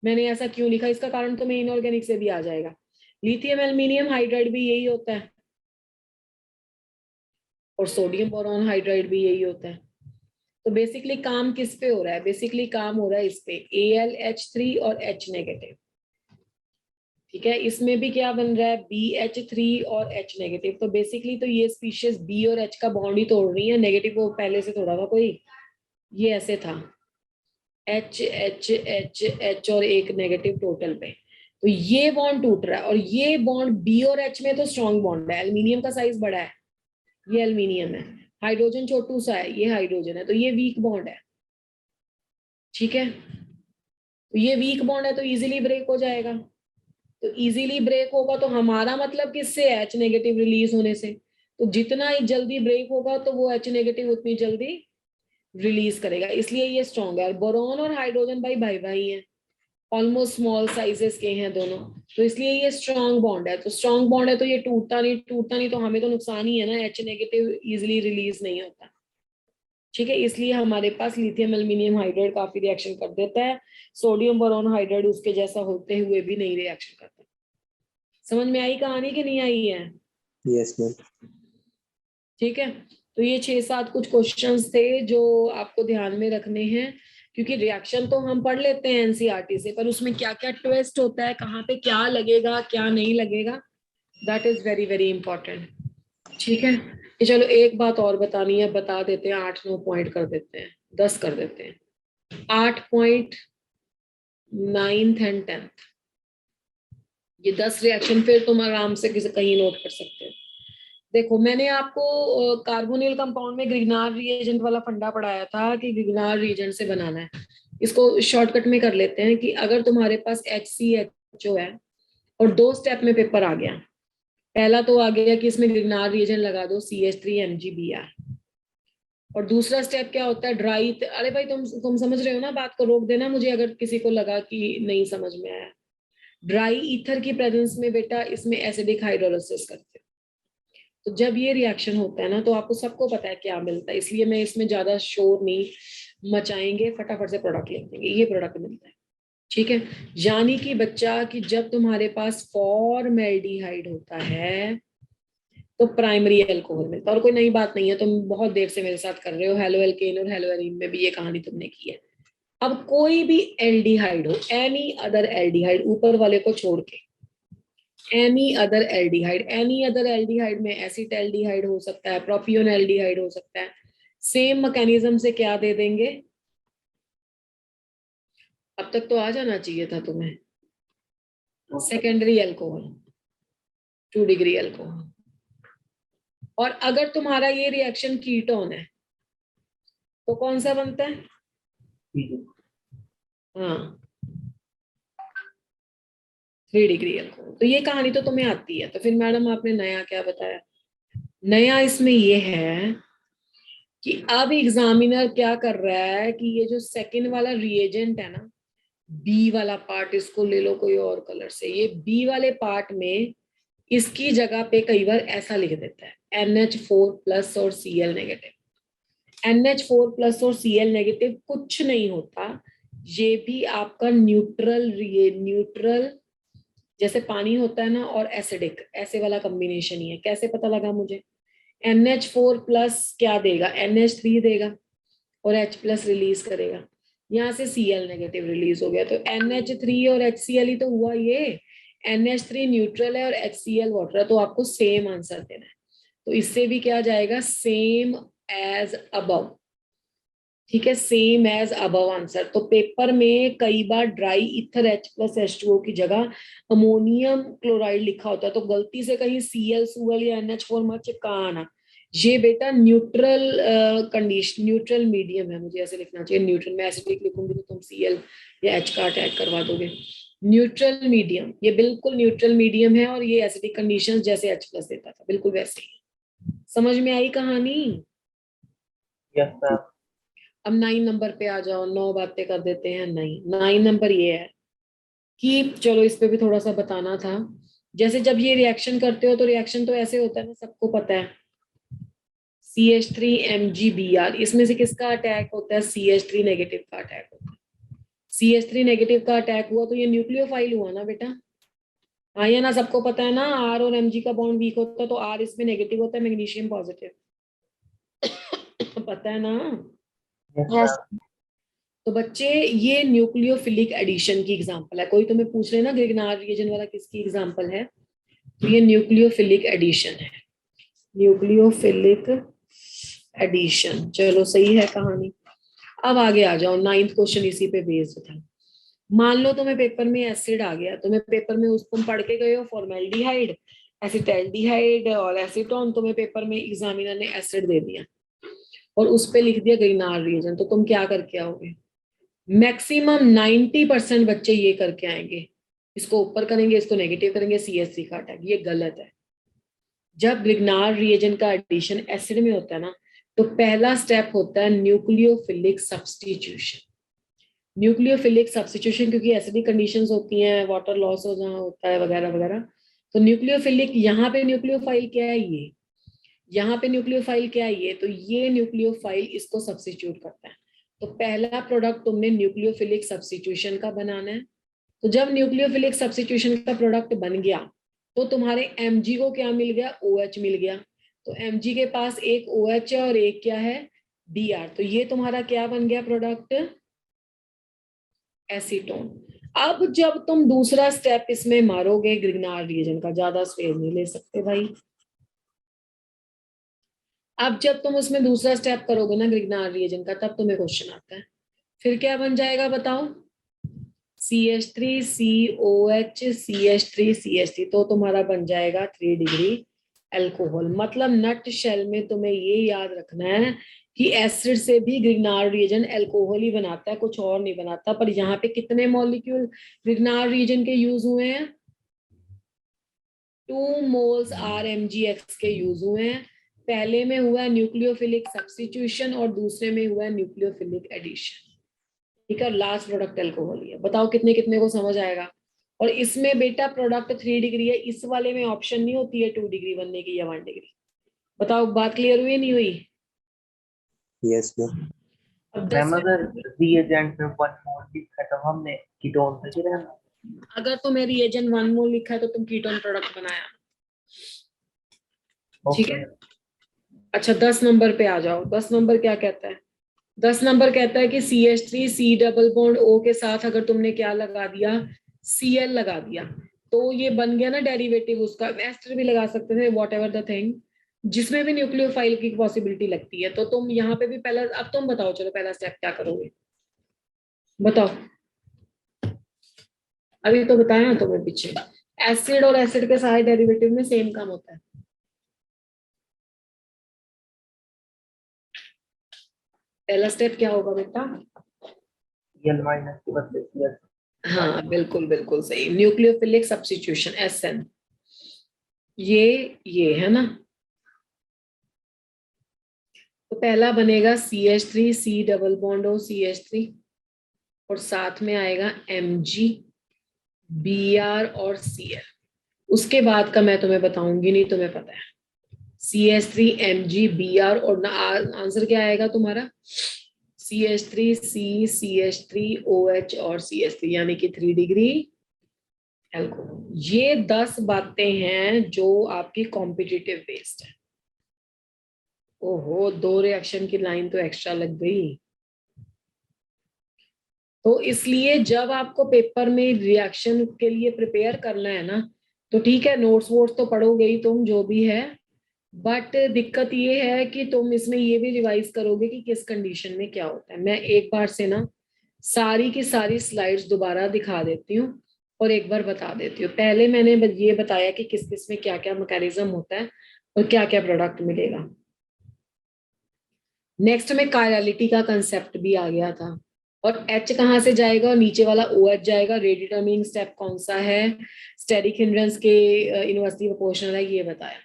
मैंने ऐसा क्यों लिखा, इसका कारण तुम्हें इनऑर्गेनिक से भी आ जाएगा। लिथियम एल्यूमिनियम हाइड्राइड भी यही होता है, और सोडियम बोरोन हाइड्राइड भी यही होता है। तो बेसिकली काम किस पे हो रहा है? बेसिकली काम हो रहा है इस पे, AlH3 और H नेगेटिव। ठीक है, इसमें भी क्या बन रहा है? BH3 और H नेगेटिव। तो बेसिकली तो ये स्पीशीज B और H का बॉन्ड ही तोड़ रही है, नेगेटिव वो पहले से थोड़ा था कोई, ये ऐसे था H H H H और एक नेगेटिव टोटल पे, तो ये बॉन्ड टूट रहा है। और ये बॉन्ड B और H में तो स्ट्रॉन्ग बॉन्ड है, एल्यूमिनियम का साइज बड़ा है, ये एल्यूमिनियम है, हाइड्रोजन छोटू सा है, ये हाइड्रोजन है, तो ये वीक बॉन्ड है। ठीक है, तो ये वीक बॉन्ड है तो इजीली ब्रेक हो जाएगा। तो इजीली ब्रेक होगा तो हमारा मतलब किससे? H नेगेटिव रिलीज होने से। तो जितना ही जल्दी ब्रेक होगा तो वो H नेगेटिव उतनी जल्दी रिलीज करेगा, इसलिए ये स्ट्रॉन्ग है। और बोरॉन और हाइड्रोजन भाई भाई भाई हैं, ऑलमोस्ट स्मॉल साइजेस के हैं दोनों, तो इसलिए ये स्ट्रॉन्ग बॉन्ड है। तो स्ट्रॉन्ग बॉन्ड है तो ये टूटता नहीं, टूटता नहीं तो हमें तो नुकसान ही है ना, H नेगेटिव इजिली रिलीज नहीं होता। ठीक है, इसलिए हमारे पास लिथियम एल्यूमिनियम हाइड्राइड काफी रिएक्शन कर देता है, सोडियम बोरोन हाइड्राइड उसके जैसा होते हुए भी नहीं रिएक्शन करता। समझ में आई कहानी कि नहीं आई है? Yes, ma'am. ठीक है, तो ये 6-7 कुछ क्वेश्चंस थे जो आपको ध्यान में रखने हैं, क्योंकि रिएक्शन तो हम पढ़ लेते हैं एनसीईआरटी से, पर उसमें क्या क्या ट्विस्ट होता है, कहाँ पे क्या लगेगा क्या नहीं लगेगा, that is very very important. ठीक है, कि चलो एक बात और बतानी है, बता देते हैं, 8-9 पॉइंट कर देते हैं, 10 कर देते हैं। 8 पॉइंट 9th एंड 10th, ये 10 रिएक्शन फिर तुम आराम से किसी कहीं नोट कर सकते हो। देखो, मैंने आपको कार्बोनिल कंपाउंड में ग्रिग्नार रिएजेंट वाला फंडा पढ़ाया था कि ग्रिग्नार रिएजेंट से बनाना है। इसको शॉर्टकट में कर लेते हैं कि अगर तुम्हारे पास HCHO है और 2 स्टेप में पेपर आ गया, पहला तो आ गया कि इसमें ग्रिग्नार रिएजेंट लगा दो CH3MgBr, और दूसरा स्टेप क्या होता है? ड्राई, अरे भाई तुम समझ रहे हो ना, बात को रोक देना मुझे अगर किसी को लगा कि नहीं समझ में आया। ड्राई ईथर की प्रेजेंस में बेटा इसमें एसिडिक हाइड्रोलिसिस करते हैं। तो जब ये रिएक्शन होता है ना, तो आपको सबको पता है क्या मिलता है, इसलिए मैं इसमें ज्यादा शोर नहीं मचाएंगे, फटाफट से प्रोडक्ट लिख देंगे, ये प्रोडक्ट मिलता है। ठीक है, यानी कि बच्चा कि जब तुम्हारे पास फॉर्मेल्डिहाइड होता है तो प्राइमरी अल्कोहल मिलता है। और कोई नई बात नहीं है, तुम बहुत देर से मेरे साथ कर रहे हो, हेलो एल्केन और हेलो एरीन में भी ये कहानी तुमने की है। अब कोई भी एल्डिहाइड हो, एनी अदर एल्डिहाइड, ऊपर वाले को छोड़ के, any other aldehyde, any other aldehyde में एसिटाल्डिहाइड हो सकता है, प्रोपियोन एल्डिहाइड हो सकता है, सेम मैकेनिज्म से क्या दे देंगे? अब तक तो आ जाना चाहिए था तुम्हें, सेकेंडरी अल्कोहल, 2 डिग्री अल्कोहल। और अगर तुम्हारा ये रिएक्शन कीटोन है तो कौन सा बनता है? हाँ, 3 डिग्री अल्कोहल। तो ये कहानी तो तुम्हें आती है, तो फिर मैडम आपने नया क्या बताया? नया इसमें ये है कि अब एग्जामिनर क्या कर रहा है कि ये जो सेकंड वाला रिएजेंट है ना, बी वाला पार्ट, इसको ले लो कोई और कलर से, ये बी वाले पार्ट में इसकी जगह पे कई बार ऐसा लिख देता है NH4+ और Cl नेगेटिव। NH4+ और Cl नेगेटिव कुछ नहीं होता, ये भी आपका न्यूट्रल जैसे पानी होता है ना और एसिडिक, ऐसे वाला कॉम्बिनेशन ही है। कैसे पता लगा मुझे? NH4+ क्या देगा? NH3 देगा और H+ रिलीज करेगा, यहाँ से Cl नेगेटिव रिलीज हो गया, तो NH3 और HCl ही तो हुआ। ये NH3 न्यूट्रल है और HCl वाटर है, तो आपको सेम आंसर देना है। तो इससे भी क्या जाएगा? Same as above. ठीक है, सेम एज अबव आंसर। तो पेपर में कई बार ड्राई ईथर H+H2O की जगह अमोनियम क्लोराइड लिखा होता है, तो गलती से कहीं Cl या NH4 मत चिपका आना। ये बेटा न्यूट्रल कंडीशन, न्यूट्रल मीडियम है, मुझे ऐसे लिखना चाहिए न्यूट्रल। मैं एसिडिक लिखूंगी तो तुम Cl या H का अटैक करवा दोगे। न्यूट्रल मीडियम, ये बिल्कुल न्यूट्रल मीडियम है, और ये एसिडिक कंडीशन जैसे H+ देता था बिल्कुल वैसे ही। समझ में आई कहानी? Yes sir. अब 9 नंबर पे आ जाओ, 9 बातें कर देते हैं। नहीं, 9 नंबर ये है कि चलो इस पे भी थोड़ा सा बताना था। जैसे जब ये रिएक्शन करते हो तो रिएक्शन तो ऐसे होता है ना, सबको पता है, CH3 MgBr, इसमें से किसका अटैक होता है? CH3 नेगेटिव का अटैक होता है। CH3 नेगेटिव का अटैक हुआ तो ये न्यूक्लियोफाइल हुआ ना बेटा। हाँ या ना, सबको पता है ना, R और Mg का बॉन्ड वीक होता है तो R इसमें नेगेटिव होता है, मैग्नीशियम पॉजिटिव। पता है ना। यस। तो बच्चे ये न्यूक्लियोफिलिक एडिशन की एग्जांपल है। कोई तुम्हें पूछ रहे ना ग्रिग्नार रिएजन वाला किसकी एग्जांपल है, तो ये न्यूक्लियोफिलिक एडिशन है, न्यूक्लियोफिलिक एडिशन। चलो सही है कहानी। अब आगे आ जाओ, 9th क्वेश्चन इसी पे बेस्ड था। मान लो तुम्हें पेपर में एसिड आ गया, तुम्हें पेपर में उस तुम पढ़ के गए हो फॉर्मेल्डिहाइड, एसिटाल्डिहाइड और एसीटोन, तुम्हें पेपर में एग्जामिनर ने एसिड दे दिया और उस पे लिख दिया ग्रिग्नार रिएजन, तो तुम क्या करके आओगे? मैक्सिमम 90% बच्चे ये करके आएंगे, इसको ऊपर करेंगे, इसको नेगेटिव करेंगे, CH3 का अटैक। ये गलत है। जब ग्रिग्नार रिएजन का एडिशन एसिड में होता है ना, तो पहला स्टेप होता है न्यूक्लियोफिलिक सब्स्टिट्यूशन। न्यूक्लियोफिलिक सब्स्टिट्यूशन क्योंकि एसिडिक कंडीशंस होती हैं, वाटर लॉस हो जहाँ होता है वगैरह वगैरह, तो न्यूक्लियोफिलिक, यहाँ पे न्यूक्लियोफाइल क्या है ये, यहाँ पे न्यूक्लियोफाइल क्या है ये, तो ये न्यूक्लियोफाइल इसको सब्स्टिट्यूट करता है। तो पहला प्रोडक्ट तुमने न्यूक्लियोफिलिक सब्स्टिट्यूशन का बनाना है। तो जब न्यूक्लियोफिलिक सब्स्टिट्यूशन का प्रोडक्ट बन गया तो तुम्हारे Mg को क्या मिल गया? OH मिल गया। तो Mg के पास एक OH है और एक क्या है? Br। तो ये तुम्हारा क्या बन गया प्रोडक्ट? एसीटोन। अब जब तुम दूसरा स्टेप इसमें मारोगे ग्रिग्नार रिएजन का, ज्यादा स्पेस नहीं ले सकते भाई, अब जब तुम उसमें दूसरा स्टेप करोगे ना ग्रिग्नार रिएजन का, तब तुम्हें क्वेश्चन आता है, फिर क्या बन जाएगा बताओ? CH3COH CH3CH3, तो तुम्हारा बन जाएगा 3 डिग्री अल्कोहल। मतलब नट शेल में तुम्हें ये याद रखना है कि एसिड से भी ग्रिग्नार रिएजन अल्कोहल ही बनाता है, कुछ और नहीं बनाता। पर यहाँ पे कितने मॉलिक्यूल ग्रिग्नार रिएजन के यूज हुए हैं? 2 मोल्स RMgX के यूज हुए हैं। पहले में हुआ न्यूक्लियोफिलिक सब्स्टिट्यूशन और दूसरे में हुआ न्यूक्लियोफिलिक एडिशन। ठीक है, लास्ट प्रोडक्ट अल्कोहल है। बताओ कितने कितने को समझ आएगा? और इसमें बेटा प्रोडक्ट 3 डिग्री है, इस वाले में ऑप्शन नहीं होती है 2 डिग्री बनने की या 1 डिग्री। बताओ बात क्लियर हुई नहीं हुई? Yes ma'am. अब मैम अगर रिएजेंट में 1 मोल लिखा है तो हमने कीटोन पे ही रहना। अगर तुम्हें रिएजेंट 1 मोल लिखा है तो तुम कीटोन प्रोडक्ट बनाया, ठीक है। अच्छा 10 नंबर पे आ जाओ। 10 नंबर क्या कहता है? 10 नंबर कहता है कि CH3 C double bond O के साथ अगर तुमने क्या लगा दिया? Cl लगा दिया, तो ये बन गया ना डेरिवेटिव उसका। एस्टर भी लगा सकते थे, वॉट एवर द थिंग, जिसमें भी न्यूक्लियोफाइल की पॉसिबिलिटी लगती है। तो तुम यहाँ पे भी पहला, अब तुम बताओ, चलो पहला स्टेप क्या करोगे बताओ? अभी तो बताया ना तुम्हें पीछे, एसिड और एसिड के सारे डेरिवेटिव में सेम काम होता है। पहला स्टेप क्या होगा बेटा? Cl माइनस के बदले Cl। हाँ बिल्कुल बिल्कुल सही, न्यूक्लियोफिलिक सब्स्टिट्यूशन SN। ये है ना, तो पहला बनेगा CH3 C double bond O CH3 और साथ में आएगा Mg Br और Cl। उसके बाद का मैं तुम्हें बताऊंगी नहीं, तुम्हें पता है। CH3 Mg Br और ना आंसर क्या आएगा तुम्हारा? CH3 C CH3 OH और CH3, यानी कि 3 डिग्री अल्कोहल। ये 10 बातें हैं जो आपकी कॉम्पिटिटिव बेस्ड है। ओहो, 2 रिएक्शन की लाइन तो एक्स्ट्रा लग गई। तो इसलिए जब आपको पेपर में रिएक्शन के लिए प्रिपेयर करना है ना, तो ठीक है नोट्स वोट्स तो पढ़ोगे ही तुम जो भी है, बट दिक्कत ये है कि तुम इसमें ये भी रिवाइज करोगे कि किस कंडीशन में क्या होता है। मैं एक बार से ना सारी की सारी स्लाइड्स दोबारा दिखा देती हूँ और एक बार बता देती हूँ। पहले मैंने ये बताया कि किस किस में क्या क्या मैकेनिज्म होता है और क्या क्या प्रोडक्ट मिलेगा। नेक्स्ट में कायरलिटी का कंसेप्ट भी आ गया था, और H कहाँ से जाएगा और नीचे वाला OH जाएगा, रेडिटर्मिंग स्टेप कौन सा है, स्टेरिक हिंड्रेंस के इनवर्सली प्रोपोर्शनल है, ये बताया।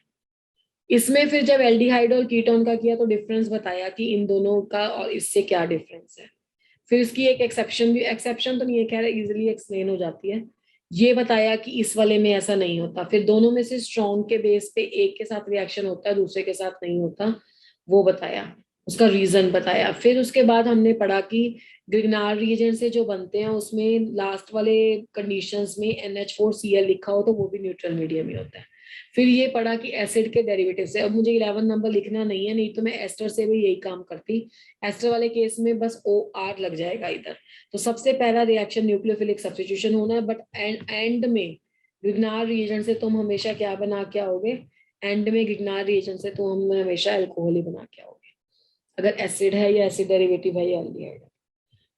इसमें फिर जब एल्डिहाइड और कीटोन का किया तो डिफरेंस बताया कि इन दोनों का और इससे क्या डिफरेंस है। फिर इसकी एक एक्सेप्शन भी, एक्सेप्शन तो नहीं है खैर, इजीली एक्सप्लेन हो जाती है। ये बताया कि इस वाले में ऐसा नहीं होता। फिर दोनों में से स्ट्रॉन्ग के बेस पे एक के साथ रिएक्शन होता है, दूसरे के साथ नहीं होता, वो बताया, उसका रीजन बताया। फिर उसके बाद हमने पढ़ा कि ग्रिग्नार्ड रिएजेंट से जो बनते हैं उसमें लास्ट वाले कंडीशंस में NH4Cl लिखा हो तो वो भी न्यूट्रल मीडियम ही होता है। फिर ये पढ़ा कि एसिड के डेरिवेटिव से, अब मुझे 11 नंबर लिखना नहीं है, नहीं तो मैं एस्टर से भी यही काम करती। एस्टर वाले केस में बस OR लग जाएगा इधर। तो सबसे पहला रिएक्शन न्यूक्लियोफिलिक सब्स्टिट्यूशन होना है, बट एंड में ग्रिग्नार्ड रिएजेंट से तुम हमेशा क्या बना के आओगे, एंड में ग्रिग्नार्ड रिएजेंट से तुम हमेशा अल्कोहल ही बना के आओगे, अगर एसिड है या एसिड डेरिवेटिव है या एल्डिहाइड है।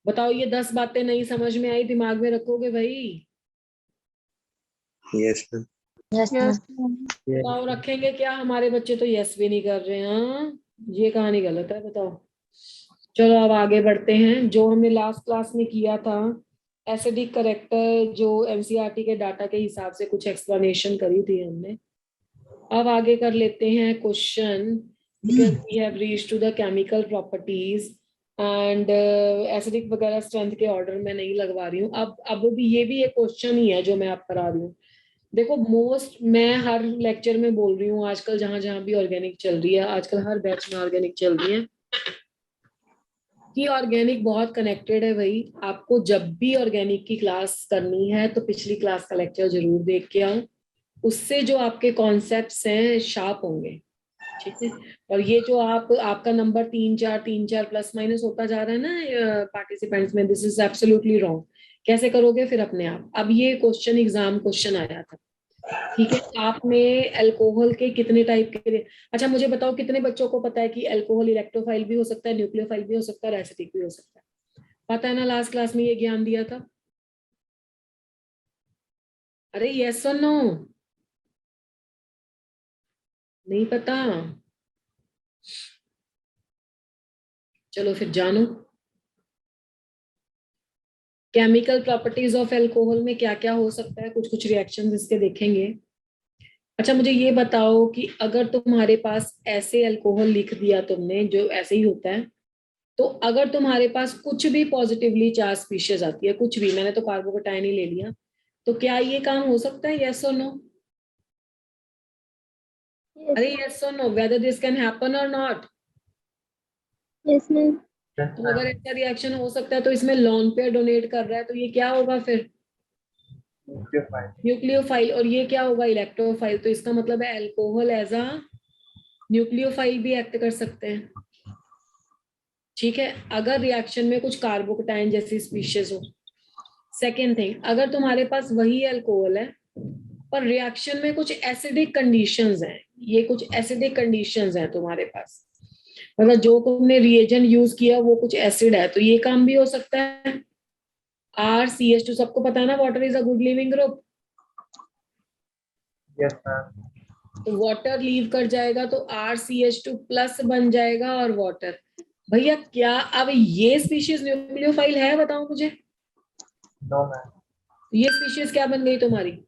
बताओ ये 10 बातें नहीं समझ में आई, दिमाग में रखोगे भाई? Yes, ma'am. Yes, Yes, ma'am. ma'am. बताओ रखेंगे क्या? हमारे बच्चे तो यस भी नहीं कर रहे हैं। हाँ, ये कहानी गलत है, बताओ। चलो अब आगे बढ़ते हैं। जो हमने लास्ट क्लास में किया था एसिडिक करेक्टर, जो एनसीईआरटी के डाटा के हिसाब से कुछ एक्सप्लेनेशन करी थी हमने। अब आगे कर लेते हैं question, because we have reached to the chemical properties and acidic वगैरह स्ट्रेंथ के ऑर्डर में नहीं लगवा रही हूँ। अब भी ये भी एक क्वेश्चन ही है जो मैं आप करा रही हूँ। देखो मोस्ट, मैं हर लेक्चर में बोल रही हूँ आजकल, जहां जहां भी ऑर्गेनिक चल रही है, आजकल हर बैच में ऑर्गेनिक चल रही है, कि ऑर्गेनिक बहुत कनेक्टेड है भाई। आपको जब भी ऑर्गेनिक की क्लास करनी है तो पिछली क्लास का लेक्चर जरूर देख के आओ, उससे जो आपके कॉन्सेप्ट्स हैं शार्प होंगे, ठीक है। और ये जो आपका नंबर 3 4 प्लस माइनस होता जा रहा है ना पार्टिसिपेंट्स में, दिस इज एब्सोल्युटली रॉन्ग। कैसे करोगे फिर अपने आप? अब ये क्वेश्चन एग्जाम क्वेश्चन आया था, ठीक है। आपने अल्कोहल के कितने टाइप के, अच्छा मुझे बताओ कितने बच्चों को पता है कि अल्कोहल इलेक्ट्रोफाइल भी हो सकता है, न्यूक्लियोफाइल भी हो सकता है और एसिडिक भी हो सकता है? पता है ना, लास्ट क्लास में ये ज्ञान दिया था। अरे यस और नो? नहीं पता? चलो फिर जानो केमिकल प्रॉपर्टीज ऑफ अल्कोहल में क्या क्या हो सकता है, कुछ कुछ रिएक्शन इसके देखेंगे। अच्छा मुझे ये बताओ कि अगर तुम्हारे पास ऐसे अल्कोहल लिख दिया तुमने, जो ऐसे ही होता है, तो अगर तुम्हारे पास कुछ भी पॉजिटिवली चार्ज स्पीशीज आती है, कुछ भी, मैंने तो कार्बोकेटाइन ही ले लिया, तो क्या ये काम हो सकता है? यस और नो? Yes, अरे यस और no, whether this can happen or not? yes, ma'am. Yes, तो अगर ma'am. ऐसा रिएक्शन हो सकता है तो इसमें लॉन पेयर डोनेट कर रहा है, तो ये क्या होगा फिर? Nucleophile. न्यूक्लियोफाइल। और ये क्या होगा? इलेक्ट्रोफाइल। तो इसका मतलब है अल्कोहल एज अ न्यूक्लियोफाइल भी एक्ट कर सकते हैं, ठीक है, अगर रिएक्शन में कुछ कार्बोकेटाइन जैसी स्पीशीज हो। सेकेंड थिंग, अगर तुम्हारे पास वही अल्कोहल है पर रिएक्शन में कुछ एसिडिक कंडीशंस हैं, ये कुछ एसिडिक कंडीशंस हैं तुम्हारे पास, मतलब जो तुमने रिएजेंट यूज किया वो कुछ एसिड है, तो ये काम भी हो सकता है। RCH2 सबको पता है ना, water is a good leaving group. Yes, ma'am. तो वाटर लीव कर जाएगा तो RCH2 प्लस बन जाएगा और वाटर। भैया क्या अब ये स्पीशीज न्यूक्लियोफाइल है? बताओ मुझे। No, ma'am. ये स्पीशीज क्या बन गई तुम्हारी?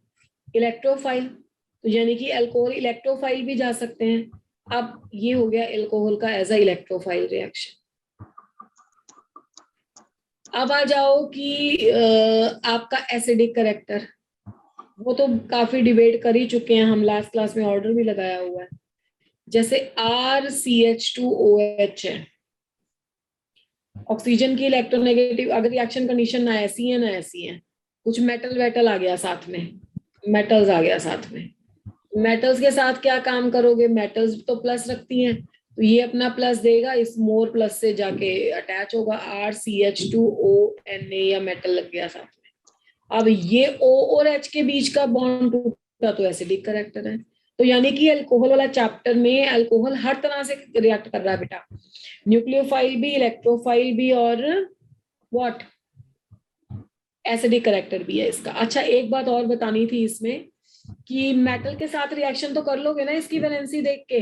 इलेक्ट्रोफाइल। तो यानी कि अल्कोहल इलेक्ट्रोफाइल भी जा सकते हैं। अब ये हो गया अल्कोहल का एज अ इलेक्ट्रोफाइल रिएक्शन। अब आ जाओ कि आपका एसिडिक करेक्टर, वो तो काफी डिबेट कर ही चुके हैं हम, लास्ट क्लास में ऑर्डर भी लगाया हुआ है। जैसे RCH2OH है, ऑक्सीजन की इलेक्ट्रोनेगेटिव, अगर रिएक्शन कंडीशन ना ऐसी है ना ऐसी है, कुछ मेटल वेटल आ गया साथ में, मेटल्स आ गया साथ में, मेटल्स के साथ क्या काम करोगे? मेटल्स तो प्लस रखती हैं, तो ये अपना प्लस देगा, इस मोर प्लस से जाके अटैच होगा, RCH2ONA या मेटल लग गया साथ में। अब ये O और H के बीच का बॉन्ड टूटा तो एसिडिक करेक्टर है। तो यानी कि अल्कोहल वाला चैप्टर में अल्कोहल हर तरह से रिएक्ट कर रहा है बेटा, न्यूक्लियोफाइल भी, इलेक्ट्रोफाइल भी और व्हाट, एसिडिक करेक्टर भी है इसका। अच्छा एक बात और बतानी थी इसमें, कि मेटल के साथ रिएक्शन तो कर लोगे ना इसकी वैलेंसी देख के?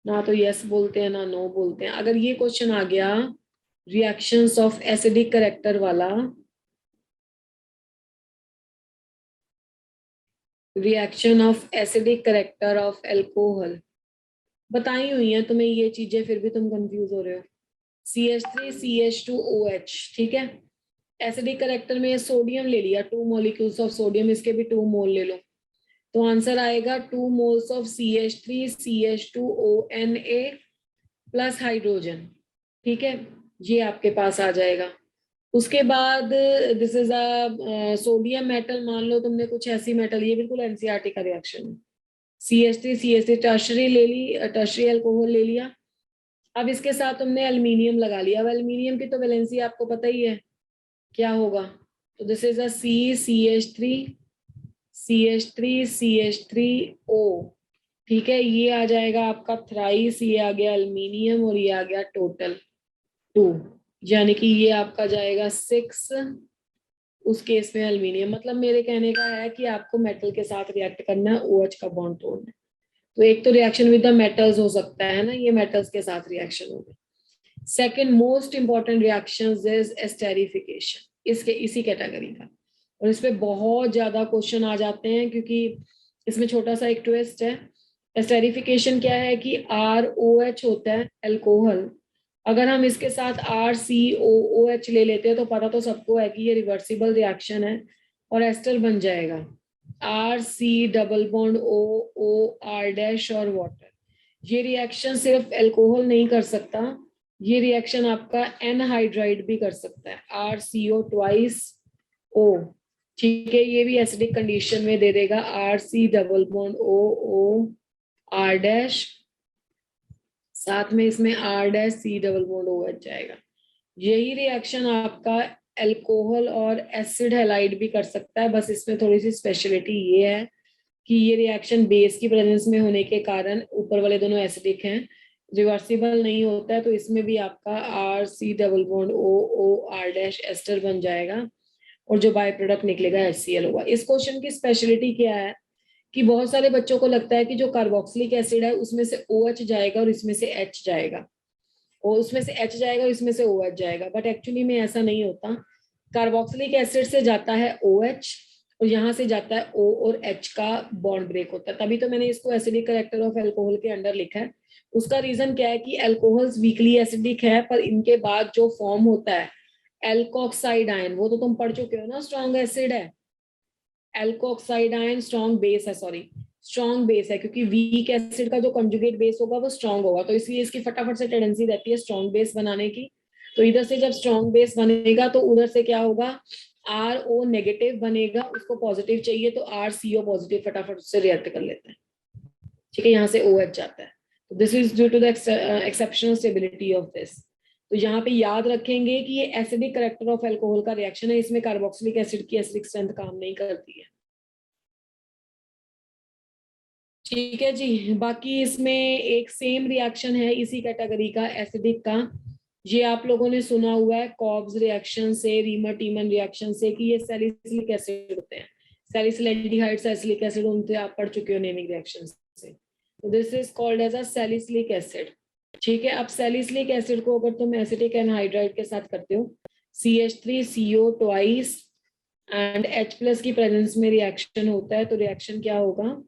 ना तो यस बोलते हैं ना नो बोलते हैं। अगर ये क्वेश्चन आ गया रिएक्शंस ऑफ एसिडिक करेक्टर वाला, reaction of acidic character of alcohol बताई हुई है तुम्हें ये चीजें, फिर भी तुम कंफ्यूज हो रहे हो। CH3CH2OH, ठीक है। एसिडिक करेक्टर में सोडियम ले लिया, 2 मॉलिक्यूल्स ऑफ सोडियम, इसके भी 2 मोल ले लो, तो आंसर आएगा 2 moles of CH3CH2ONA plus hydrogen, ठीक है, ये आपके पास आ जाएगा। उसके बाद this is a sodium metal, मान लो तुमने कुछ ऐसी मेटल, ये बिल्कुल एनसीईआरटी का रिएक्शन है। CH3CH3 टर्शरी ले ली, टर्शरी अल्कोहल ले लिया। अब इसके साथ तुमने एल्युमिनियम लगा लिया। अब एल्युमिनियम की तो वैलेंसी आपको पता ही है क्या होगा, तो दिस इज अ CH3CH3CH3O, ठीक है, ये आ जाएगा आपका थ्राइस, ये आ गया एल्युमिनियम और ये आ गया टोटल 2, यानी कि ये आपका जाएगा 6 उस केस में एल्युमिनियम। मतलब मेरे कहने का है कि आपको मेटल के साथ रिएक्ट करना है, OH का बॉन्ड तोड़ना है। तो एक तो रिएक्शन विद द मेटल्स हो सकता है ना, ये मेटल्स के साथ रिएक्शन हो गया। Second most important reaction is esterification, इसके इसी कैटेगरी का, और इस पे बहुत ज्यादा क्वेश्चन आ जाते हैं, क्योंकि इसमें छोटा सा एक ट्विस्ट है। एस्टेरिफिकेशन क्या है कि ROH होता है अल्कोहल, अगर हम इसके साथ RCOOH ले लेते हैं तो पता तो सबको है कि ये रिवर्सिबल रिएक्शन है और एस्टर बन जाएगा RC डबल बॉन्ड OR- और वाटर। ये रिएक्शन सिर्फ अल्कोहल नहीं कर सकता, ये रिएक्शन आपका एनहाइड्राइड भी कर सकता है, RCO ट्वाइस O, ठीक है, ये भी एसिडिक कंडीशन में दे देगा RC डबल बॉन्ड OR-, साथ में इसमें R-C डबल बॉन्ड OH जाएगा। यही रिएक्शन आपका अल्कोहल और एसिड हैलाइड भी कर सकता है, बस इसमें थोड़ी सी स्पेशलिटी ये है कि ये रिएक्शन बेस की प्रेजेंस में होने के कारण ऊपर वाले दोनों एसिडिक हैं, रिवर्सिबल नहीं होता है, तो इसमें भी आपका RC double bond OR- ester बन जाएगा और जो बाय प्रोडक्ट निकलेगा HCl होगा। इस क्वेश्चन की स्पेशलिटी क्या है कि बहुत सारे बच्चों को लगता है कि जो कार्बोक्सिलिक एसिड है उसमें से OH जाएगा और इसमें से H जाएगा, और उसमें से H जाएगा और इसमें से OH जाएगा, बट एक्चुअली में ऐसा नहीं होता। कार्बोक्सिलिक एसिड से जाता है OH और यहाँ से जाता है O और H का बॉन्ड ब्रेक होता है, तभी तो मैंने इसको एसिडिक कैरेक्टर ऑफ अल्कोहल के अंडर लिखा है। उसका रीजन क्या है कि अल्कोहल्स वीकली एसिडिक है, पर इनके बाद जो फॉर्म होता है एल्कोक्साइड आयन, वो तो तुम पढ़ चुके हो ना, स्ट्रॉन्ग एसिड है। एल्कोक्साइड आयन स्ट्रॉन्ग बेस है, सॉरी स्ट्रॉन्ग बेस है, क्योंकि वीक एसिड का जो कंजुगेट बेस होगा वो स्ट्रॉन्ग होगा, तो इसलिए इसकी फटाफट से टेंडेंसी रहती है स्ट्रॉन्ग बेस बनाने की। तो इधर से जब स्ट्रॉन्ग बेस बनेगा तो उधर से क्या होगा, RO नेगेटिव बनेगा, उसको पॉजिटिव चाहिए तो RCO पॉजिटिव फटाफट से रिएक्ट कर लेता है, ठीक है, यहाँ से OH जाता है। This is due to the exceptional stability of this. तो यहाँ पे याद रखेंगे कि ये एसिडिक कैरेक्टर ऑफ अल्कोहल का रिएक्शन है, इसमें कार्बोक्सिलिक एसिड की एसिडिक स्ट्रेंथ काम नहीं करती है, ठीक है जी। बाकी इसमें एक सेम रिएक्शन है इसी कैटेगरी का एसिडिक का, ये आप लोगों ने सुना हुआ है कॉब्स रिएक्शन से, रीमर टीमन रिएक्शन से, कि ये सैलिसिलिक एसिड होते हैं, सैलिसिलैल्डिहाइड सैलिसिलिक एसिड, उनसे आप पढ़ चुके हो नेमिंग रिएक्शन से। तो this is called as a salicylic acid, ठीक है। अब सैलिसिलिक एसिड को अगर तुम एसिटिक एनहाइड्राइड के साथ करते हो, CH3CO ट्वाइस एंड H+ की प्रेजेंस में रिएक्शन होता है, तो रिएक्शन क्या होगा,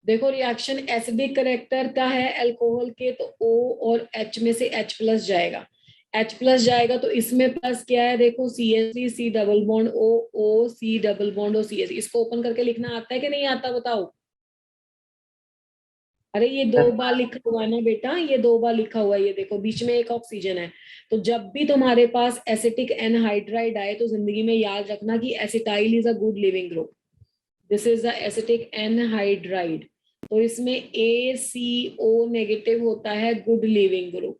देखो रिएक्शन एसिडिक करेक्टर का है अल्कोहल के, तो O और H में से H+ जाएगा, H+ जाएगा, तो इसमें प्लस क्या है, देखो CH3 C double bond O C double bond O CH, इसको ओपन करके लिखना आता है कि नहीं आता बताओ। अरे ये 2 बार लिखा हुआ है ना बेटा, ये 2 बार लिखा हुआ है, ये देखो बीच में एक ऑक्सीजन है। तो जब भी तुम्हारे पास एसिटिक एनहाइड्राइड आए तो जिंदगी में याद रखना कि acetyl is a good leaving group, this is the acetic anhydride, तो इसमें ACO नेगेटिव होता है good leaving group,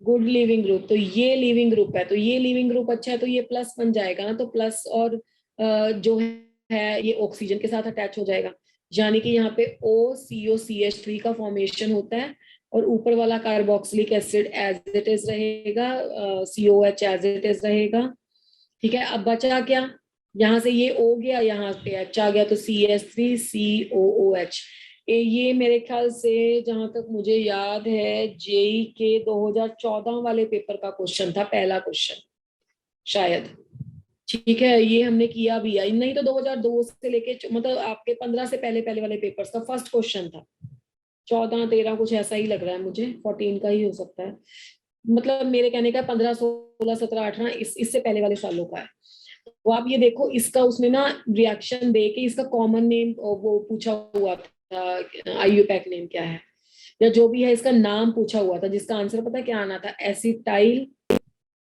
good leaving group, तो ये लिविंग ग्रुप है, तो ये लिविंग ग्रुप अच्छा है, तो ये प्लस बन जाएगा ना, तो प्लस और जो है ये ऑक्सीजन के साथ अटैच हो जाएगा, यानी कि यहाँ पे OCOCH3 का फॉर्मेशन होता है, और ऊपर वाला carboxylic acid as it is रहेगा, COH एज इट इज रहेगा, ठीक है। अब बचा क्या, यहाँ से ये O गया, यहाँ पे H आ गया, तो CH3COOH। ये मेरे ख्याल से जहां तक मुझे याद है JEE के 2014 वाले पेपर का क्वेश्चन था, पहला क्वेश्चन शायद, ठीक है, ये हमने किया भी है, नहीं तो 2002 से लेके मतलब आपके 15 से पहले पहले वाले पेपर्स का फर्स्ट क्वेश्चन था। 14 13 कुछ ऐसा ही लग रहा है मुझे, 14 का ही हो सकता है, मतलब मेरे कहने का 15 16 17 18 इससे पहले वाले सालों का है। तो आप ये देखो, इसका उसने ना रिएक्शन दे के इसका कॉमन नेम वो पूछा हुआ था, आईयूपैक नेम क्या है या जो भी है, इसका नाम पूछा हुआ था, जिसका आंसर पता क्या आना था, एसिटाइल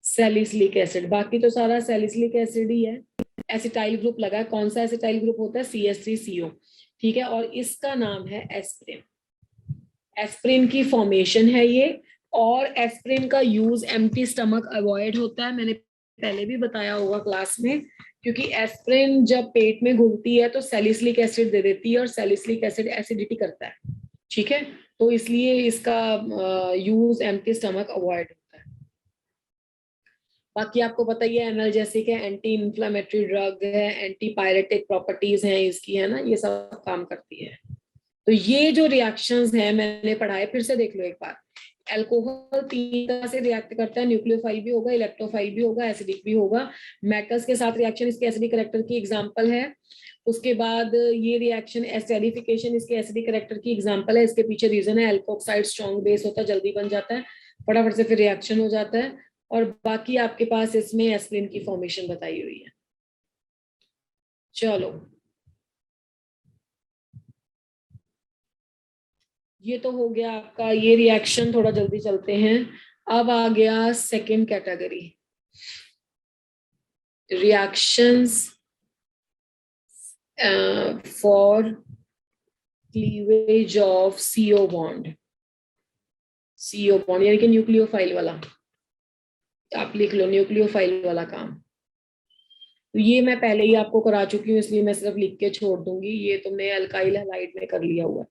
सैलिसिलिक एसिड। बाकी तो सारा सैलिसिलिक एसिड ही है, एसिटाइल ग्रुप लगा है। कौन सा एसिटाइल ग्रुप होता है, CH3CO। ठीक है, और इसका नाम है एस्प्रिन। एस्प्रिन की फॉर्मेशन है ये, और एस्प्रिन का यूज एम्प्टी स्टमक अवॉइड होता है, मैंने पहले भी बताया होगा क्लास में, क्योंकि एस्प्रिन जब पेट में घुलती है तो सैलिसिलिक एसिड दे देती है, और सैलिसिलिक एसिड एसिडिटी करता है। ठीक है, तो इसलिए इसका यूज एम्प्टी स्टमक अवॉइड होता है। बाकी आपको पता ही है, एनाल्जेसिक है, एंटी इंफ्लेमेटरी ड्रग है, एंटी पायरेटिक प्रॉपर्टीज हैं इसकी, है ना, ये सब काम करती है। तो ये जो रिएक्शंस हैं मैंने पढ़ाए, फिर से देख लो एक बार। अल्कोहल 3 तरह से रिएक्ट करता है, न्यूक्लियोफाइल भी होगा, इलेक्ट्रोफाइल भी होगा, एसिडिक भी होगा। मेटल्स के साथ रिएक्शन इसके एसिडिक कैरेक्टर की एग्जांपल है। उसके बाद ये रिएक्शन एस्टेरिफिकेशन इसके एसिडिक कैरेक्टर की एग्जांपल है। इसके पीछे रीजन है, अल्कोक्साइड स्ट्रॉन्ग बेस होता है, जल्दी बन जाता है, फटाफट से फिर रिएक्शन हो जाता है। और बाकी आपके पास इसमें एस्प्रिन की फॉर्मेशन बताई हुई है। चलो, ये तो हो गया आपका ये रिएक्शन, थोड़ा जल्दी चलते हैं। अब आ गया second category, reactions for cleavage of CO bond. CO bond यानी कि न्यूक्लियोफाइल वाला, आप लिख लो न्यूक्लियोफाइल वाला काम। तो ये मैं पहले ही आपको करा चुकी हूँ, इसलिए मैं सिर्फ लिख के छोड़ दूंगी, ये तुमने अल्काइल हैलाइड में कर लिया हुआ है।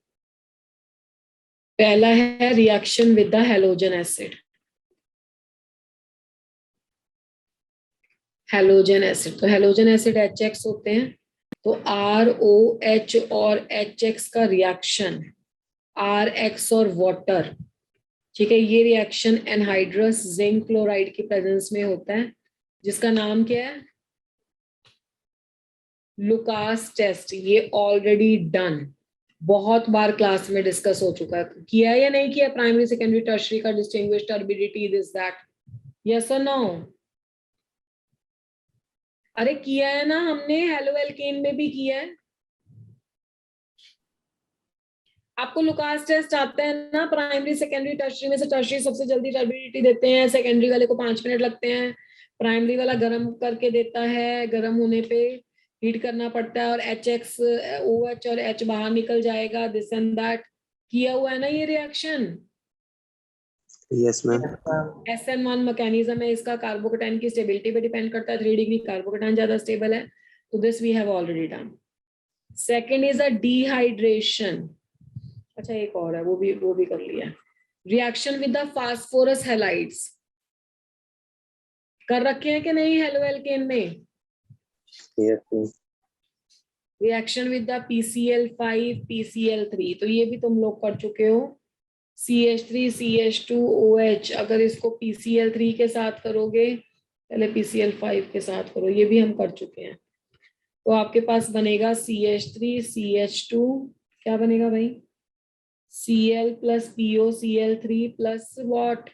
पहला है reaction with the halogen acid. Halogen acid, तो हैलोजन एसिड HX होते हैं, तो ROH और HX का रिएक्शन, RX और वाटर। ठीक है, ये रिएक्शन एनहाइड्रस जिंक क्लोराइड की प्रेजेंस में होता है, जिसका नाम क्या है, लुकास टेस्ट। ये ऑलरेडी डन, बहुत बार क्लास में डिस्कस हो चुका है, किया है या नहीं किया, प्राइमरी सेकेंडरी टर्शरी का distinguish turbidity this that, yes और नो। अरे किया है ना हमने, हेलो एल्केन में भी किया है। आपको लुकास टेस्ट आता है ना, प्राइमरी सेकेंडरी टर्शरी में से टर्शरी सबसे जल्दी टर्बिडिटी देते हैं, सेकेंडरी वाले को 5 मिनट लगते हैं, प्राइमरी वाला गर्म करके देता है, गर्म होने पे हीट करना पड़ता है, और HX OH और H बाहर निकल जाएगा, दिस एंड दैट। किया हुआ है ना ये reaction. Yes ma'am. SN1 mechanism है इसका, कार्बोकेटाइन की स्टेबिलिटी पे डिपेंड करता है, 3 डिग्री कार्बोकेटाइन ज्यादा स्टेबल है, तो this we have already done. Second is a dehydration. अच्छा एक और है, वो भी कर लिया। Reaction with the phosphorus halides कर रखे हैं कि नहीं हेलो एल्केन में। Yes reaction with the PCl5 PCl3, तो ये भी तुम लोग कर चुके हो। CH3 CH2OH, अगर इसको PCl3 के साथ करोगे, पहले PCl5 के साथ करो, ये भी हम कर चुके हैं। तो आपके पास बनेगा CH3 CH2, क्या बनेगा भाई, Cl plus POCl3 plus what,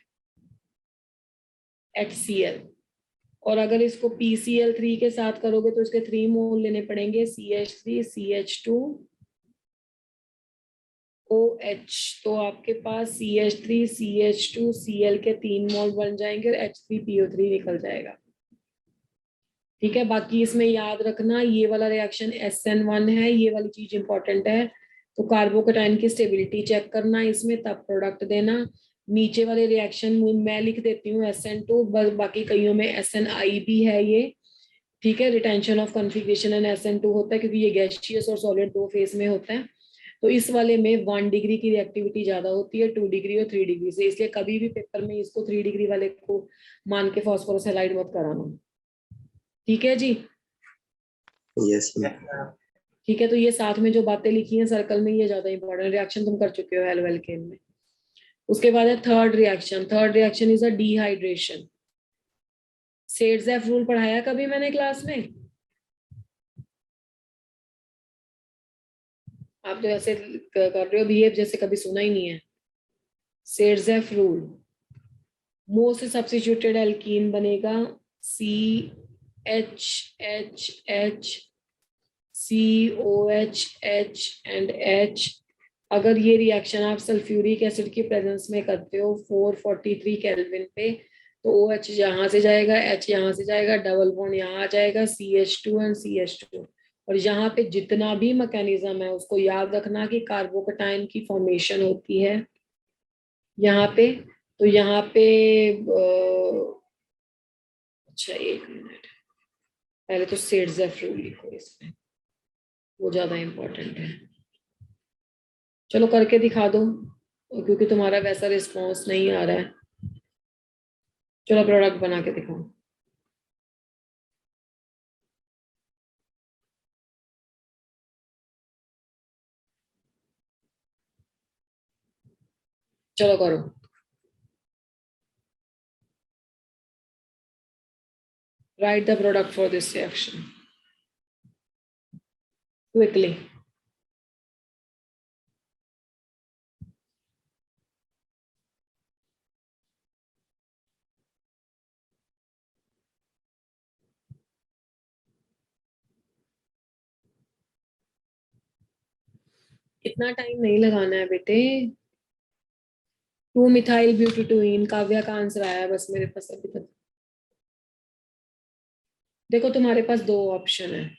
HCl। और अगर इसको PCl3 के साथ करोगे तो इसके 3 मोल लेने पड़ेंगे, CH3 CH2 OH। तो आपके पास CH3 CH2 Cl के 3 मोल बन जाएंगे और H3PO3 निकल जाएगा। ठीक है, बाकी इसमें याद रखना ये वाला रिएक्शन SN1 है, ये वाली चीज इंपॉर्टेंट है। तो कार्बोकेटाइन की स्टेबिलिटी चेक करना इसमें, तब प्रोडक्ट देना। नीचे वाले रिएक्शन मैं लिख देती हूँ SN2, बाकी कईयों में SNI भी है ये। ठीक है, retention of configuration and SN2 होता है, क्योंकि ये गैसियस और सॉलिड 2 फेज में होता है। तो इस वाले में 1 डिग्री की रिएक्टिविटी ज्यादा होती है, 2 डिग्री और 3 डिग्री से, इसलिए कभी भी पेपर में इसको 3 डिग्री वाले को मान के फास्फोरस हैलाइड मत कराना। ठीक है जी, यस मैम। ठीक है। तो ये साथ में जो बातें लिखी हैं सर्कल में, ये ज्यादा इंपॉर्टेंट रिएक्शन तुम कर चुके हो हेलो एल्केन में। उसके बाद है third reaction. Third reaction is a dehydration. Saytzeff rule पढ़ाया कभी मैंने क्लास में? आप तो ऐसे कर रहे हो बिहेव जैसे कभी सुना ही नहीं है। सेड्स-एफ रूल, मोस्ट सब्स्टिट्यूटेड एल्कीन बनेगा CH COH H and H। अगर ये रिएक्शन आप सल्फ्यूरिक एसिड की प्रेजेंस में करते हो 443 केल्विन पे, तो OH यहाँ से जाएगा, H यहाँ से जाएगा, डबल बॉन्ड यहाँ आ जाएगा, CH2 एंड CH2। और यहाँ पे जितना भी मैकेनिज्म है उसको याद रखना कि कार्बोकटाइन की फॉर्मेशन होती है यहाँ पे। तो यहाँ पे अच्छा एक मिनट, पहले तो सेड्स-एफ रूल लिखो इसमें, वो ज्यादा इम्पोर्टेंट है। चलो करके दिखा दो, क्योंकि तुम्हारा वैसा रिस्पॉन्स नहीं आ रहा है। चलो प्रोडक्ट बना के दिखाओ। चलो करो। Write the product for this reaction quickly. इतना टाइम नहीं लगाना है बेटे। 2-मिथाइल ब्यूटेटोइन, काव्या का आंसर आया बस मेरे पास अभी तक। देखो तुम्हारे पास दो ऑप्शन है,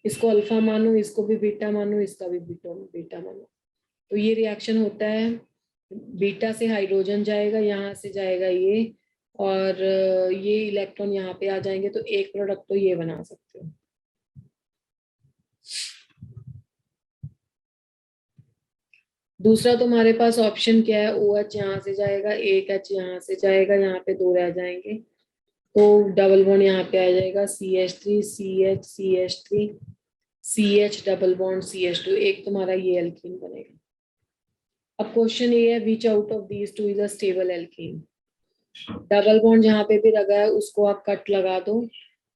इसको अल्फा मानो, इसको भी बीटा मानो, इसका भी बीटा मानो। तो ये रिएक्शन होता है, बीटा से हाइड्रोजन जाएगा, यहाँ से जाएगा ये, और ये इलेक्ट्रॉन यहाँ पे आ जाएंगे, तो एक प्रोडक्ट तो ये बना सकते हो। दूसरा तुम्हारे पास ऑप्शन क्या है, OH यहाँ से जाएगा, एक H यहाँ से जाएगा, यहाँ पे दो रह जाएंगे, तो डबल बॉन्ड यहाँ पे आ जाएगा, CH3 CH CH3 CH double bond CH2, एक तुम्हारा ये एल्कीन बनेगा। अब क्वेश्चन ये है, विच out of these two is a stable alkene. Double bond जहाँ पे भी लगा है उसको आप कट लगा दो।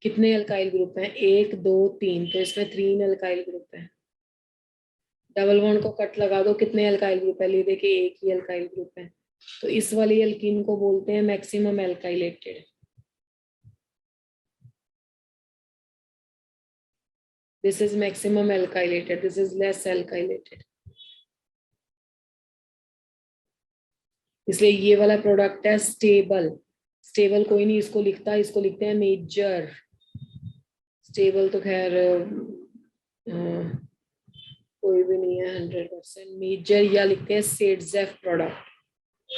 कितने अल्काइल ग्रुप हैं, 1 2 3, तो इसमें 3 अल्काइल ग्रुप है। डबल बॉन्ड को कट लगा दो, कितने अल्काइल ग्रुप है, देखिए एक ही अल्काइल ग्रुप है, तो इस वाली एल्कीन को बोलते हैं maximum alkylated. This is maximum alkylated, this is less alkylated. इसलिए ये वाला प्रोडक्ट है स्टेबल। स्टेबल कोई नहीं इसको लिखता, इसको लिखते हैं मेजर। स्टेबल तो खैर कोई भी नहीं है 100%। मेजर या लिखते हैं सेड्स-एफ प्रोडक्ट।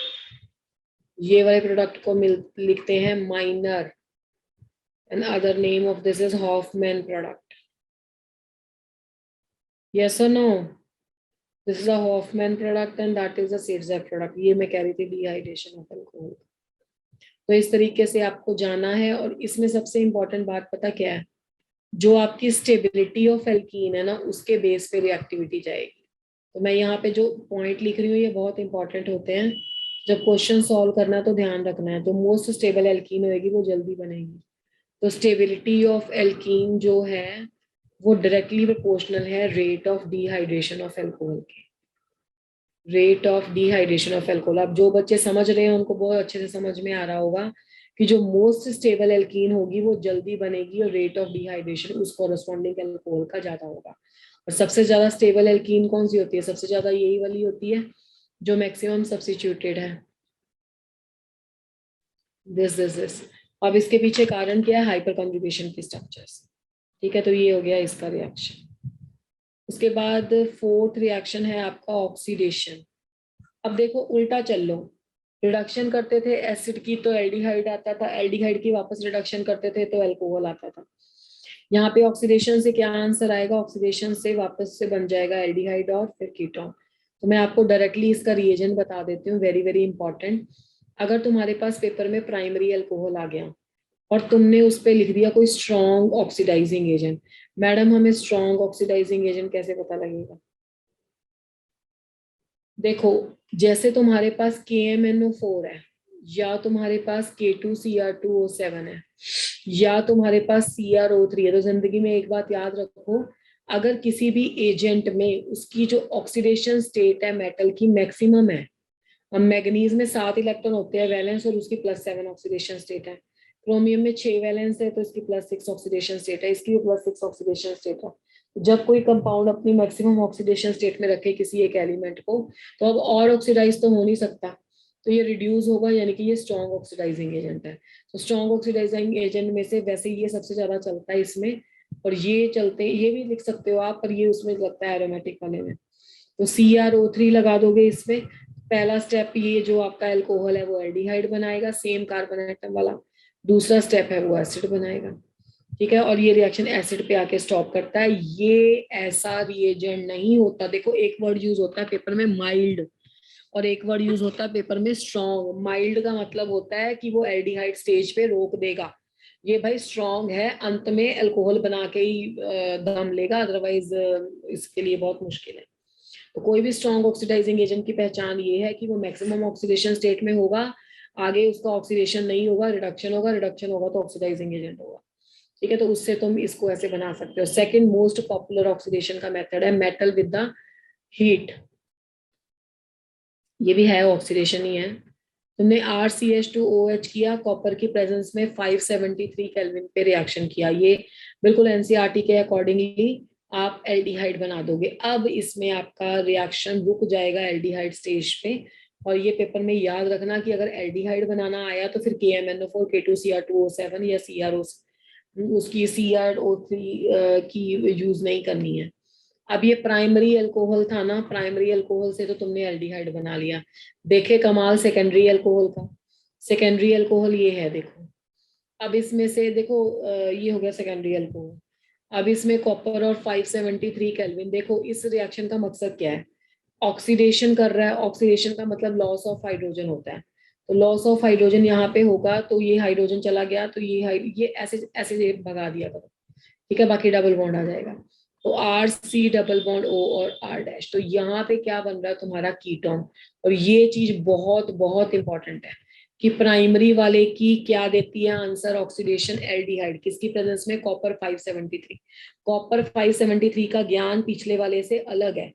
ये वाले प्रोडक्ट को लिखते हैं minor, and other name of this is Hofmann product. Yes और no, this is a Hofmann product and that is a Saytzeff product. ये मैं कह रही थी डिहाइड्रेशन ऑफ अल्कोहल। तो इस तरीके से आपको जाना है, और इसमें सबसे इंपॉर्टेंट बात पता क्या है, जो आपकी स्टेबिलिटी ऑफ एल्कीन है ना, उसके बेस पे रिएक्टिविटी जाएगी। तो मैं यहाँ पे जो पॉइंट लिख रही हूँ ये बहुत इंपॉर्टेंट होते हैं, जब क्वेश्चन सॉल्व करना तो ध्यान रखना है। जो मोस्ट स्टेबल एल्कीन होगी वो जल्दी बनेगी। तो स्टेबिलिटी ऑफ एल्कीन जो है वो डायरेक्टली प्रोपोर्शनल है rate of dehydration of alcohol के। Rate of dehydration of alcohol, अब जो बच्चे समझ रहे हैं उनको बहुत अच्छे से समझ में आ रहा होगा कि जो मोस्ट स्टेबल एल्कीन होगी वो जल्दी बनेगी, और रेट ऑफ डिहाइड्रेशन उस कॉरेस्पॉन्डिंग एल्कोहल का ज्यादा होगा। और सबसे ज्यादा स्टेबल एल्कीन कौन सी होती है, सबसे ज्यादा यही वाली होती है जो मैक्सिमम सब्स्टिट्यूटेड है। दिस अब इसके पीछे कारण क्या है, हाइपर कॉन्जुगेशन की स्ट्रक्चर्स। ठीक है, तो ये हो गया इसका रिएक्शन। उसके बाद फोर्थ रिएक्शन है आपका ऑक्सीडेशन। अब देखो उल्टा चल लो, रिडक्शन करते थे एसिड की तो एल्डिहाइड आता था, एल्डिहाइड की वापस रिडक्शन करते थे तो अल्कोहल आता था। यहाँ पे ऑक्सीडेशन से क्या आंसर आएगा, ऑक्सीडेशन से वापस से बन जाएगा एल्डिहाइड और फिर कीटोन। तो मैं आपको डायरेक्टली इसका रिएजेंट बता देती हूँ, वेरी वेरी इंपॉर्टेंट। अगर तुम्हारे पास पेपर में प्राइमरी अल्कोहल आ गया और तुमने उस पर लिख दिया कोई स्ट्रॉन्ग ऑक्सीडाइजिंग एजेंट, मैडम हमें स्ट्रॉन्ग ऑक्सीडाइजिंग एजेंट कैसे पता लगेगा। देखो जैसे तुम्हारे पास KMnO4 है या तुम्हारे पास K2Cr2O7 है, या तुम्हारे पास CrO3 है। तो जिंदगी में एक बात याद रखो, अगर किसी भी एजेंट में उसकी जो ऑक्सीडेशन स्टेट है मेटल की मैक्सिमम है, मैग्नीज में 7 इलेक्ट्रॉन होते हैं वैलेंस और उसकी +7 ऑक्सीडेशन स्टेट है, क्रोमियम में 6 वैलेंस है तो इसकी +6 ऑक्सीडेशन स्टेट है, इसकी भी +6 ऑक्सीडेशन स्टेट है। जब कोई कंपाउंड अपनी मैक्सिमम ऑक्सीडेशन स्टेट में रखे किसी एक एलिमेंट को, तो अब और ऑक्सीडाइज तो हो नहीं सकता, तो ये रिड्यूस होगा, यानी कि ये स्ट्रॉन्ग ऑक्सीडाइजिंग एजेंट है। तो स्ट्रॉन्ग ऑक्सीडाइजिंग एजेंट में से वैसे ये सबसे ज्यादा चलता है इसमें, और ये चलते, ये भी लिख सकते हो आप, पर ये उसमें लगता है एरोमेटिक वाले में। तो CrO3 लगा दोगे इसमें। पहला स्टेप ये जो आपका अल्कोहल है वो एल्डिहाइड बनाएगा, सेम कार्बन एटम वाला। दूसरा स्टेप है वो एसिड बनाएगा, ठीक है, और ये रिएक्शन एसिड पे आके स्टॉप करता है। ये ऐसा रिएजेंट नहीं होता, देखो एक वर्ड यूज होता है पेपर में माइल्ड, और एक वर्ड यूज होता है पेपर में स्ट्रॉन्ग। माइल्ड का मतलब होता है कि वो एल्डिहाइड स्टेज पे रोक देगा, ये भाई स्ट्रॉन्ग है, अंत में अल्कोहल बना के ही दम लेगा, अदरवाइज इसके लिए बहुत मुश्किल है। तो कोई भी स्ट्रॉन्ग ऑक्सीडाइजिंग एजेंट की पहचान ये है कि वो मैक्सिमम ऑक्सीडेशन स्टेट में होगा, आगे उसका ऑक्सीडेशन नहीं होगा, रिडक्शन होगा, रिडक्शन होगा तो ऑक्सीडाइजिंग एजेंट होगा, ठीक है। तो उससे तुम इसको ऐसे बना सकते हो। सेकंड मोस्ट पॉपुलर ऑक्सीडेशन का मेथड है मेटल विद द हीट, ये भी है ऑक्सीडेशन ही है। तुमने RCH2OH किया, कॉपर की प्रेजेंस में 573 केल्विन पे रिएक्शन किया, ये बिल्कुल एनसीईआरटी के अकॉर्डिंगली आप एल्डिहाइड बना दोगे। अब इसमें आपका रिएक्शन रुक जाएगा एल्डिहाइड स्टेज पे, और ये पेपर में याद रखना कि अगर एल्डिहाइड बनाना आया तो फिर KMnO4 K2Cr2O7 या CrO, उसकी CrO3 की यूज नहीं करनी है। अब ये प्राइमरी अल्कोहल था ना, प्राइमरी अल्कोहल से तो तुमने एल्डिहाइड बना लिया। देखे कमाल सेकेंडरी अल्कोहल का, सेकेंडरी अल्कोहल ये है देखो। अब इसमें से देखो ये हो गया सेकेंडरी अल्कोहल। अब इसमें कॉपर और 573 केल्विन, देखो इस रिएक्शन का मकसद क्या है, ऑक्सीडेशन कर रहा है। ऑक्सीडेशन का मतलब लॉस ऑफ हाइड्रोजन होता है, तो लॉस ऑफ हाइड्रोजन यहाँ पे होगा, तो ये हाइड्रोजन चला गया, तो ये ऐसे ऐसे भगा दिया करो, ठीक है, बाकी डबल बॉन्ड आ जाएगा। तो RC डबल बॉन्ड O और R डैश, तो यहाँ पे क्या बन रहा है तुम्हारा कीटोन। और ये चीज बहुत बहुत इंपॉर्टेंट है कि प्राइमरी वाले की क्या देती है आंसर, ऑक्सीडेशन एल्डिहाइड, किसकी प्रेजेंस में, कॉपर 573। कॉपर 573 का ज्ञान पिछले वाले से अलग है,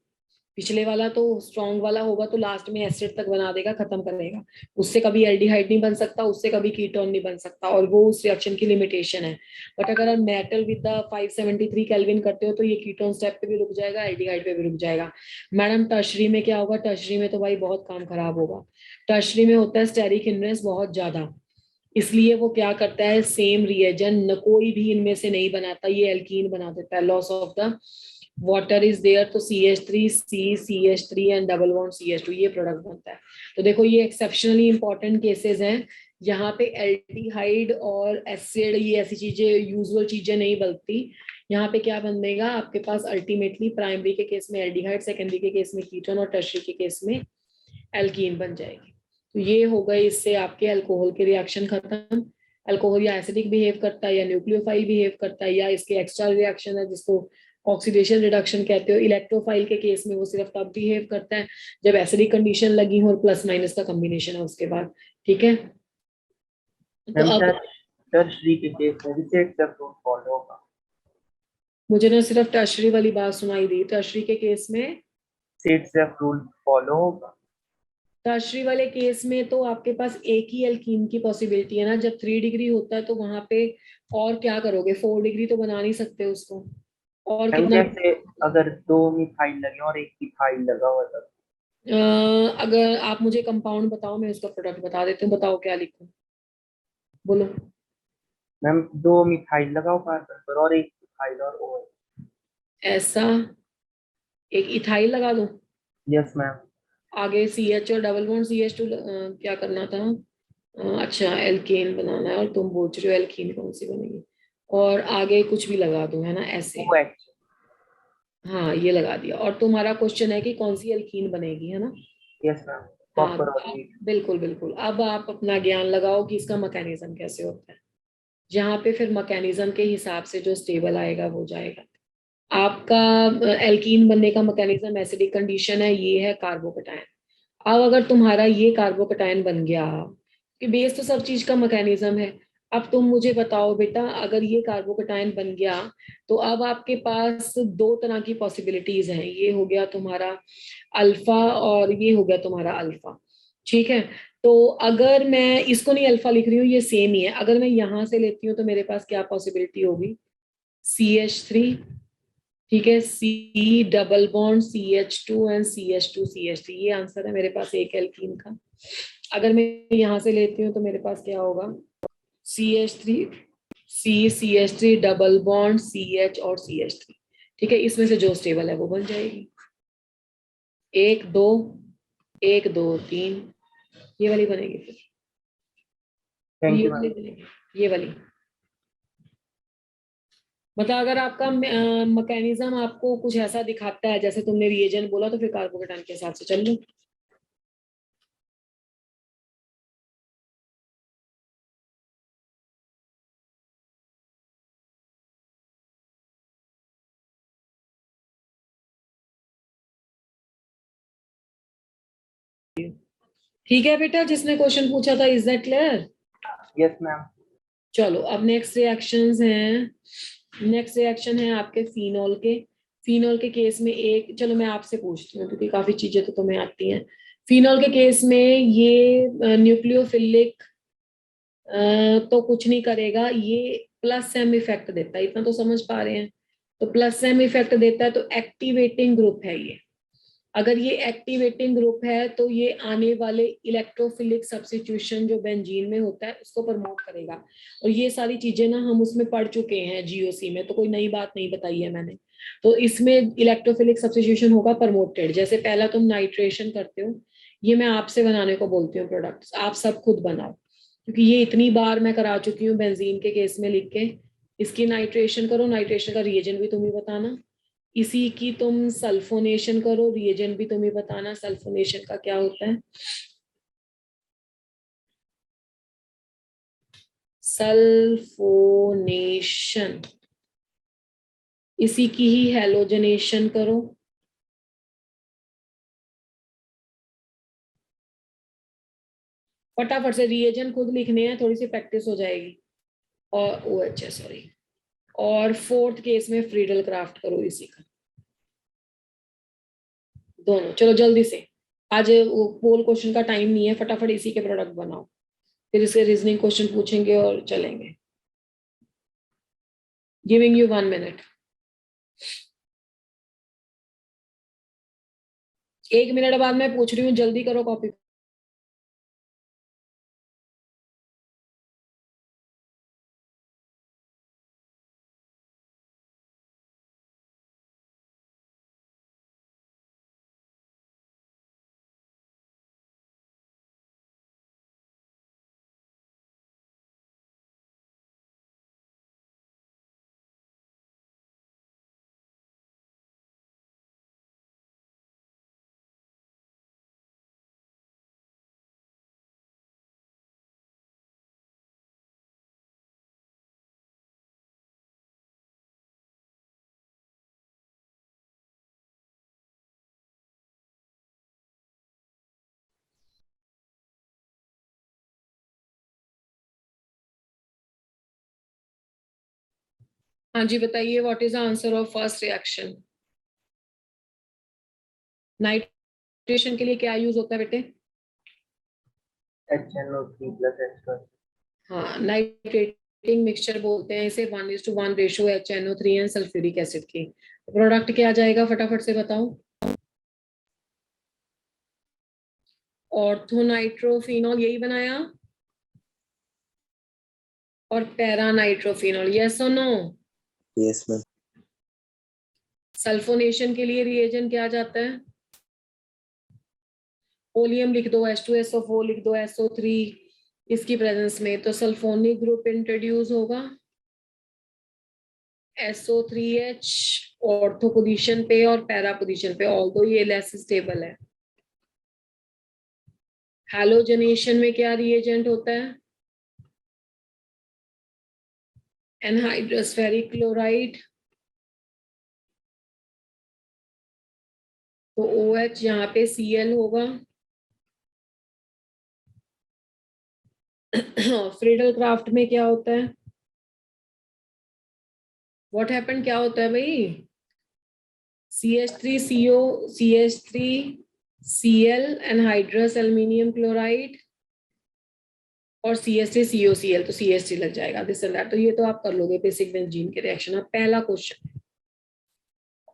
पिछले वाला तो स्ट्रॉन्ग वाला होगा तो लास्ट में एसिड तक बना देगा, खत्म करेगा, उससे कभी एल्डिहाइड नहीं बन सकता, उससे कभी कीटोन नहीं बन सकता, और वो उस रिएक्शन की लिमिटेशन है। बट अगर आप मेटल विद द 573 केल्विन करते हो तो ये कीटोन स्टेप पे भी रुक जाएगा, एल्डिहाइड पे भी रुक जाएगा। मैडम टर्शरी में क्या होगा, टर्शरी में तो भाई बहुत काम खराब होगा। टर्शरी में होता है स्टेरिक हिंड्रेंस बहुत ज्यादा, इसलिए वो क्या करता है, सेम रिएजेंट न कोई भी इनमें से नहीं बनाता, ये एल्कीन बना देता है, loss of the water is there, तो CH3 C CH3 and double bond CH2 ये प्रोडक्ट बनता है। तो देखो ये एक्सेप्शनली इंपॉर्टेंट केसेस हैं, यहाँ पे एल्डिहाइड और एसिड ये ऐसी चीजें यूजुअल चीजें नहीं बनती। यहाँ पे क्या बनेगा आपके पास अल्टीमेटली, प्राइमरी के केस में एल्डिहाइड, सेकेंडरी के केस में कीटोन, और टर्शरी के केस में एल्कीन बन जाएगी। तो ये हो गए इससे आपके अल्कोहल के रिएक्शन खत्म। अल्कोहल या एसिडिक बिहेव करता है या न्यूक्लियोफाइल बिहेव करता है, या इसके एक्स्ट्रा रिएक्शन है जिसको ऑक्सीडेशन रिडक्शन कहते हो। इलेक्ट्रोफाइल के केस में वो सिर्फ तब बिहेव करता है जब एसिडिक कंडीशन लगी हो और प्लस माइनस का कॉम्बिनेशन है उसके बाद, ठीक है। तो अब टर्शरी के केस में रिसेट सब रूल फॉलो होगा। मुझे ना सिर्फ टर्शरी वाली बात सुनाई दी, टर्शरी के केस में सेट सब रूल फॉलो होगा। टर्शरी वाले केस में तो आपके पास एक ही एल्कीन की पॉसिबिलिटी है ना, जब 3 डिग्री होता है तो वहां पे और क्या करोगे, 4 डिग्री तो बना नहीं सकते उसको, और कितना। जैसे अगर 2 मिथाइल लगे और 1 इथाइल लगा हुआ था, अगर आप मुझे कंपाउंड बताओ, मैं उसका प्रोडक्ट बता देती हूँ, बताओ क्या लिखूं, बोलो। मैम 2 मिथाइल लगाओ कार्बन पर और 1 इथाइल और OH। ऐसा, एक इथाइल लगा दो, यस मैम। आगे CH और डबल बॉन्ड CH2 क्या करना था, अच्छा एल्केन बनाना है, और तुम पूछ रहे हो एल्कीन कौन सी बनेगी, और आगे कुछ भी लगा दो, है ना ऐसे। OH। हाँ ये लगा दिया, और तुम्हारा क्वेश्चन है कि कौन सी एल्कीन बनेगी, है ना। Yes ma'am. हाँ कॉपर और बिल्कुल बिल्कुल, अब आप अपना ज्ञान लगाओ कि इसका मैकेनिज्म कैसे होता है, जहाँ पे फिर मैकेनिज्म के हिसाब से जो स्टेबल आएगा वो जाएगा। आपका एल्कीन बनने का मैकेनिज्म एसिडिक कंडीशन है, ये है कार्बोकटायन। अब अगर तुम्हारा ये कार्बोकटायन बन गया, कि बेस तो सब चीज का मैकेनिज्म है, अब तुम मुझे बताओ बेटा, अगर ये कार्बोकेटाइन बन गया तो अब आपके पास दो तरह की पॉसिबिलिटीज हैं। ये हो गया तुम्हारा अल्फा और ये हो गया तुम्हारा अल्फा, ठीक है। तो अगर मैं इसको नहीं अल्फा लिख रही हूँ, ये सेम ही है, अगर मैं यहां से लेती हूँ तो मेरे पास क्या पॉसिबिलिटी होगी, CH3, ठीक है, C double bond CH2 and CH2 CH3, ये आंसर है मेरे पास एक एल्कीन का। अगर मैं यहां से लेती हूँ तो मेरे पास क्या होगा, CH3 CH3 double bond CH और CH3, ठीक है। इसमें से जो स्टेबल है वो बन जाएगी, 1 2 1 2 3, ये वाली बनेगी फिर, थैंक ये यू वाली मैम। बनेगी, ये वाली। मतलब अगर आपका मैकेनिज्म आपको कुछ ऐसा दिखाता है जैसे तुमने रिएजेंट बोला, तो फिर कार्बोकेटाइन के हिसाब से चल लो। ठीक है बेटा, जिसने क्वेश्चन पूछा था, is that clear? Yes ma'am. चलो अब नेक्स्ट रिएक्शंस हैं। नेक्स्ट रिएक्शन है आपके फिनॉल के। फिनॉल के केस में एक, चलो मैं आपसे पूछती हूँ क्योंकि काफी चीजें तो तुम्हें आती हैं। फिनॉल के केस में ये न्यूक्लियोफिलिक तो कुछ नहीं करेगा, ये प्लस एम इफेक्ट देता है, इतना तो समझ पा रहे हैं। तो प्लस एम इफेक्ट देता है तो एक्टिवेटिंग ग्रुप है ये। अगर ये एक्टिवेटिंग ग्रुप है तो ये आने वाले इलेक्ट्रोफिलिक सब्स्टिट्यूशन जो बेंजीन में होता है उसको प्रमोट करेगा। और ये सारी चीजें ना हम उसमें पढ़ चुके हैं जीओसी में, तो कोई नई बात नहीं बताई है मैंने। तो इसमें इलेक्ट्रोफिलिक सब्स्टिट्यूशन होगा प्रमोटेड। जैसे पहला तुम नाइट्रेशन करते हो, ये मैं आपसे बनाने को बोलती हूँ प्रोडक्ट्स, आप सब खुद बनाओ, क्योंकि ये इतनी बार मैं करा चुकी हूँ बेंजीन के केस में लिख के। इसकी नाइट्रेशन करो, नाइट्रेशन का रिएजेंट भी तुम ही बताना। इसी की तुम सल्फोनेशन करो, रिएजेंट भी तुम ही बताना सल्फोनेशन का क्या होता है। सल्फोनेशन, इसी की ही हेलोजनेशन करो। फटाफट से रिएजेंट खुद लिखने हैं, थोड़ी सी प्रैक्टिस हो जाएगी। और OH सॉरी। और फोर्थ केस में फ्रीडल क्राफ्ट करो इसी का, दोनों। चलो जल्दी से, आज पोल क्वेश्चन का टाइम नहीं है, फटाफट इसी के प्रोडक्ट बनाओ, फिर इसके रीजनिंग क्वेश्चन पूछेंगे और चलेंगे। Giving you 1 minute. 1 मिनट बाद मैं पूछ रही हूँ, जल्दी करो कॉपी। हाँ जी बताइए, what is the answer of first reaction? Nitration के लिए क्या यूज होता है बेटे? HNO3 plus H2। हाँ, नाइट्रेटिंग मिक्सचर बोलते हैं इसे, 1:1 ratio HNO3 and sulphuric acid की। प्रोडक्ट क्या आ जाएगा फटाफट से बताओ? ऑर्थोनाइट्रोफिनॉल, यही बनाया। और पैरा नाइट्रोफिनॉल, यस और नो? Yes, ma'am. सल्फोनेशन के लिए रिएजेंट क्या आ जाता है? ओलियम लिख दो, H2SO4 लिख दो, SO3 इसकी प्रेजेंस में, तो सल्फोनिक ग्रुप इंट्रोड्यूस होगा, SO3H ऑर्थो पोजीशन पे और पैरा पोजीशन पे, ऑल्दो ये लेस स्टेबल है। हैलोजनेशन में क्या रिएजेंट होता है? एनहाइड्रस फेरिक क्लोराइड, तो OH यहाँ पे Cl होगा। फ्रीडल क्राफ्ट में क्या होता है? व्हाट हैपन, क्या होता है भाई? CH3CO, CH3Cl anhydrous aluminium chloride और CH3COCl, तो CH3 लग जाएगा। दिस एंड दैट, तो ये तो आप कर लोगे बेसिक बेंजीन के रिएक्शन। अब पहला क्वेश्चन,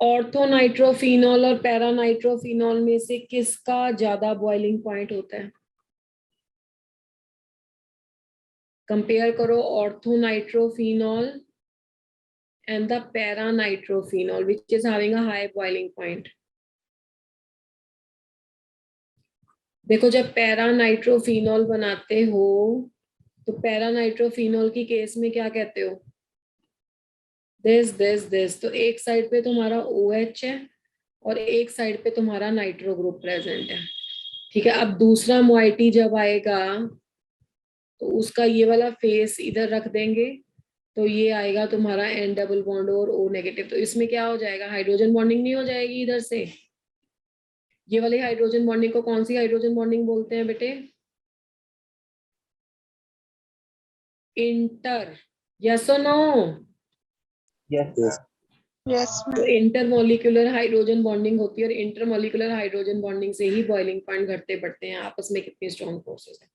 ऑर्थोनाइट्रोफिनॉल और पैरानाइट्रोफिनॉल में से किसका ज्यादा बॉइलिंग पॉइंट होता है? कंपेयर करो orthonitrophenol and the para-nitrophenol, which is having a high boiling point. देखो, जब पैरानाइट्रोफिनॉल बनाते हो तो पैरानाइट्रोफिनॉल की केस में क्या कहते हो? दिस, तो एक साइड पे तुम्हारा OH है और एक साइड पे तुम्हारा नाइट्रो ग्रुप प्रेजेंट है। ठीक है, अब दूसरा मोइटी जब आएगा तो उसका ये वाला फेस इधर रख देंगे, तो ये आएगा तुम्हारा N डबल बॉन्ड और O नेगेटिव। तो इसमें क्या हो जाएगा? हाइड्रोजन बॉन्डिंग नहीं हो जाएगी इधर से। ये वाली हाइड्रोजन बॉन्डिंग को कौन सी हाइड्रोजन बॉन्डिंग बोलते हैं बेटे? इंटर, यस और नो? यस Yes, तो ma'am. इंटरमोलिकुलर हाइड्रोजन बॉन्डिंग होती है और इंटरमोलिकुलर हाइड्रोजन बॉन्डिंग से ही बॉइलिंग पॉइंट घटते बढ़ते हैं आपस में कितनी स्ट्रॉन्ग फोर्सेस है।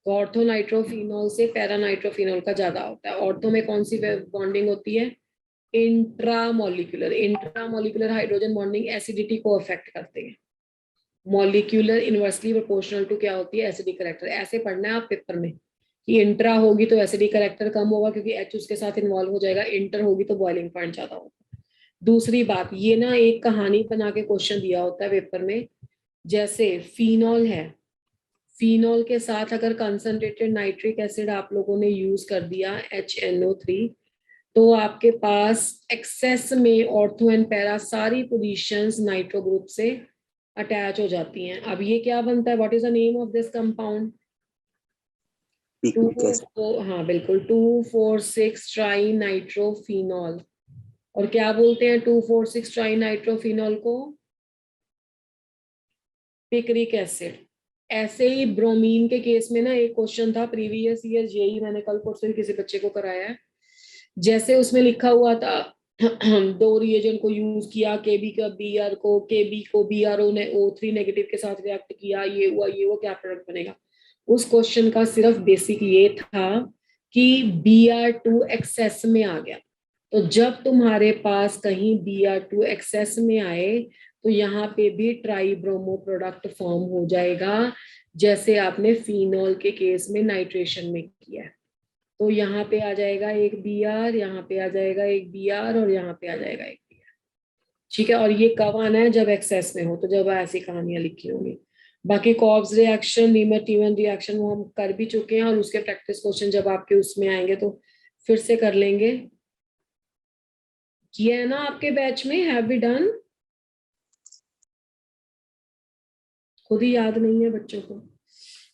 तो ऑर्थोनाइट्रोफिनॉल से पैरानाइट्रोफिनॉल का ज्यादा होता है। ऑर्थो में कौन सी बॉन्डिंग होती है? इंट्रामोलिकुलर हाइड्रोजन बॉन्डिंग एसिडिटी को अफेक्ट करते हैं। मॉलिक्यूलर इनवर्सली प्रोपोर्शनल टू क्या होती है? Acidic character. ऐसे पढ़ना है आप पेपर में कि इंट्रा होगी तो एसिडिक करेक्टर कम होगा क्योंकि H उसके साथ इन्वॉल्व हो जाएगा, इंटर होगी तो बॉइलिंग पॉइंट ज्यादा होगा। दूसरी बात, ये ना एक कहानी बना के क्वेश्चन दिया होता है पेपर में। जैसे फिनॉल है, फिनॉल के साथ अगर कंसंट्रेटेड नाइट्रिक एसिड आप लोगों ने यूज कर दिया HNO3, तो आपके पास एक्सेस में ऑर्थो एंड पैरा सारी पोजीशंस नाइट्रो ग्रुप से अटैच हो जाती हैं। अब ये क्या बनता है? What is the name of this compound? Picric acid. हाँ बिल्कुल, 2,4,6 ट्राई नाइट्रोफिनॉल। और क्या बोलते हैं 2,4,6 ट्राई नाइट्रोफिनॉल को? Picric acid. ऐसे ही ब्रोमीन के केस में ना एक क्वेश्चन था प्रीवियस ईयर जेई, मैंने कल परसों किसी बच्चे को कराया है। जैसे उसमें लिखा हुआ था दो रिएजेंट को यूज किया, केबी का Br को, केबी को BrO ने O3 नेगेटिव के साथ रिएक्ट किया, ये हुआ ये वो, क्या प्रोडक्ट बनेगा? उस क्वेश्चन का सिर्फ बेसिक ये था कि Br2 एक्सेस में आ गया। तो जब तुम्हारे पास कहीं Br2 एक्सेस में आए तो यहाँ पे भी ट्राई ब्रोमो प्रोडक्ट फॉर्म हो जाएगा, जैसे आपने फिनॉल के केस में नाइट्रेशन में किया है। तो यहाँ पे आ जाएगा एक Br, यहाँ पे आ जाएगा एक Br और यहाँ पे आ जाएगा एक Br। ठीक है, और ये कब आना है? जब एक्सेस में हो, तो जब ऐसी कहानियां लिखी होंगी। बाकी कॉब्स रिएक्शन, लीमर-टीवन रिएक्शन वो हम कर भी चुके हैं, और उसके प्रैक्टिस क्वेश्चन जब आपके उसमें आएंगे तो फिर से कर लेंगे। किया है ना आपके बैच में? Have we done? खुद ही याद नहीं है बच्चों को।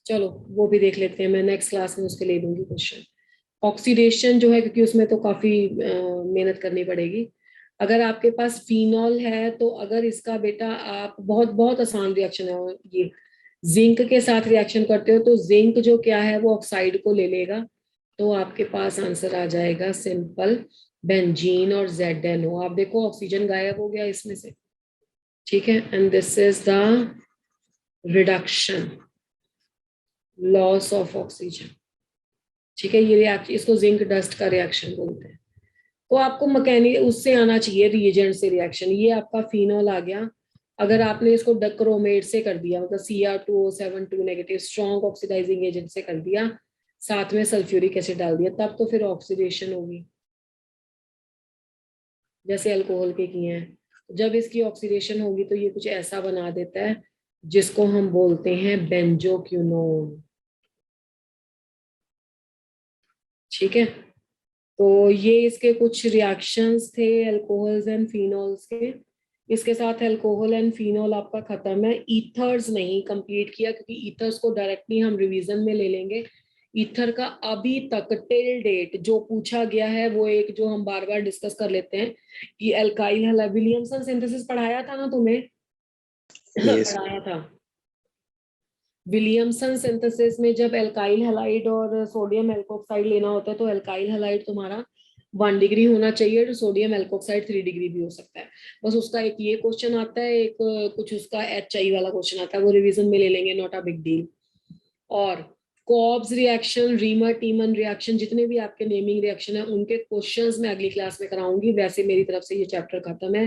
चलो वो भी देख लेते हैं, मैं नेक्स्ट क्लास में उसके ले दूंगी क्वेश्चन। ऑक्सीडेशन जो है, क्योंकि उसमें तो काफी मेहनत करनी पड़ेगी। अगर आपके पास फिनॉल है तो अगर इसका बेटा आप बहुत बहुत आसान रिएक्शन है, ये जिंक के साथ रिएक्शन करते हो तो जिंक जो क्या है वो ऑक्साइड को ले लेगा, तो आपके पास आंसर आ जाएगा सिंपल बेंजीन और ZnO। आप देखो ऑक्सीजन गायब हो गया इसमें से। ठीक है, and this is the reduction, loss of oxygen. ठीक है, ये रिएक्शन, इसको जिंक डस्ट का रिएक्शन बोलते हैं। तो आपको मैकेनिक उससे आना चाहिए, रिएजेंट से रिएक्शन। ये आपका फिनॉल आ गया। अगर आपने इसको डक्रोमेट से कर दिया, मतलब Cr2O7 negative strong oxidising agent से कर दिया, साथ में सल्फ्यूरिक एसिड डाल दिया, तब तो फिर ऑक्सीडेशन होगी, जैसे अल्कोहल के किए हैं। जब इसकी ऑक्सीडेशन होगी तो ये कुछ ऐसा बना देता है जिसको हम बोलते हैं बेंजोक्विनोन। ठीक है, तो ये इसके कुछ रिएक्शंस थे अल्कोहल्स एंड फिनॉल्स के। इसके साथ अल्कोहल एंड फिनॉल आपका खत्म है। ईथर्स नहीं कंप्लीट किया, क्योंकि ईथर्स को डायरेक्टली हम रिवीजन में ले लेंगे। ईथर का अभी तक टिल डेट जो पूछा गया है वो एक जो हम बार बार डिस्कस कर लेते हैं कि एल्काइल हैलाइड विलियमसन सिंथेसिस पढ़ाया था ना तुम्हें? Yes. पढ़ाया था। विलियमसन सिंथेसिस में जब एल्काइल हैलाइड और सोडियम एल्कोक्साइड लेना होता है तो एल्काइल हैलाइड तुम्हारा 1 डिग्री होना चाहिए, तो सोडियम एल्कोक्साइड 3 डिग्री भी हो सकता है। बस उसका एक ये क्वेश्चन आता है, एक कुछ उसका HI वाला क्वेश्चन आता है, वो रिवीजन में ले लेंगे, नॉट अ बिग डील। और कॉब्स रिएक्शन, रीमर टीमन रिएक्शन, जितने भी आपके नेमिंग रिएक्शन है उनके क्वेश्चंस मैं अगली क्लास में कराऊंगी। वैसे मेरी तरफ से ये चैप्टर खत्म है।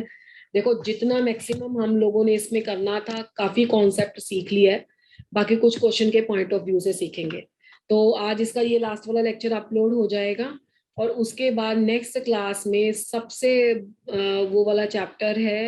देखो जितना मैक्सिमम हम लोगों ने इसमें करना था, काफी कॉन्सेप्ट सीख लिया है, बाकी कुछ क्वेश्चन के पॉइंट ऑफ व्यू से सीखेंगे। तो आज इसका ये लास्ट वाला लेक्चर अपलोड हो जाएगा और उसके बाद नेक्स्ट क्लास में सबसे वो वाला चैप्टर है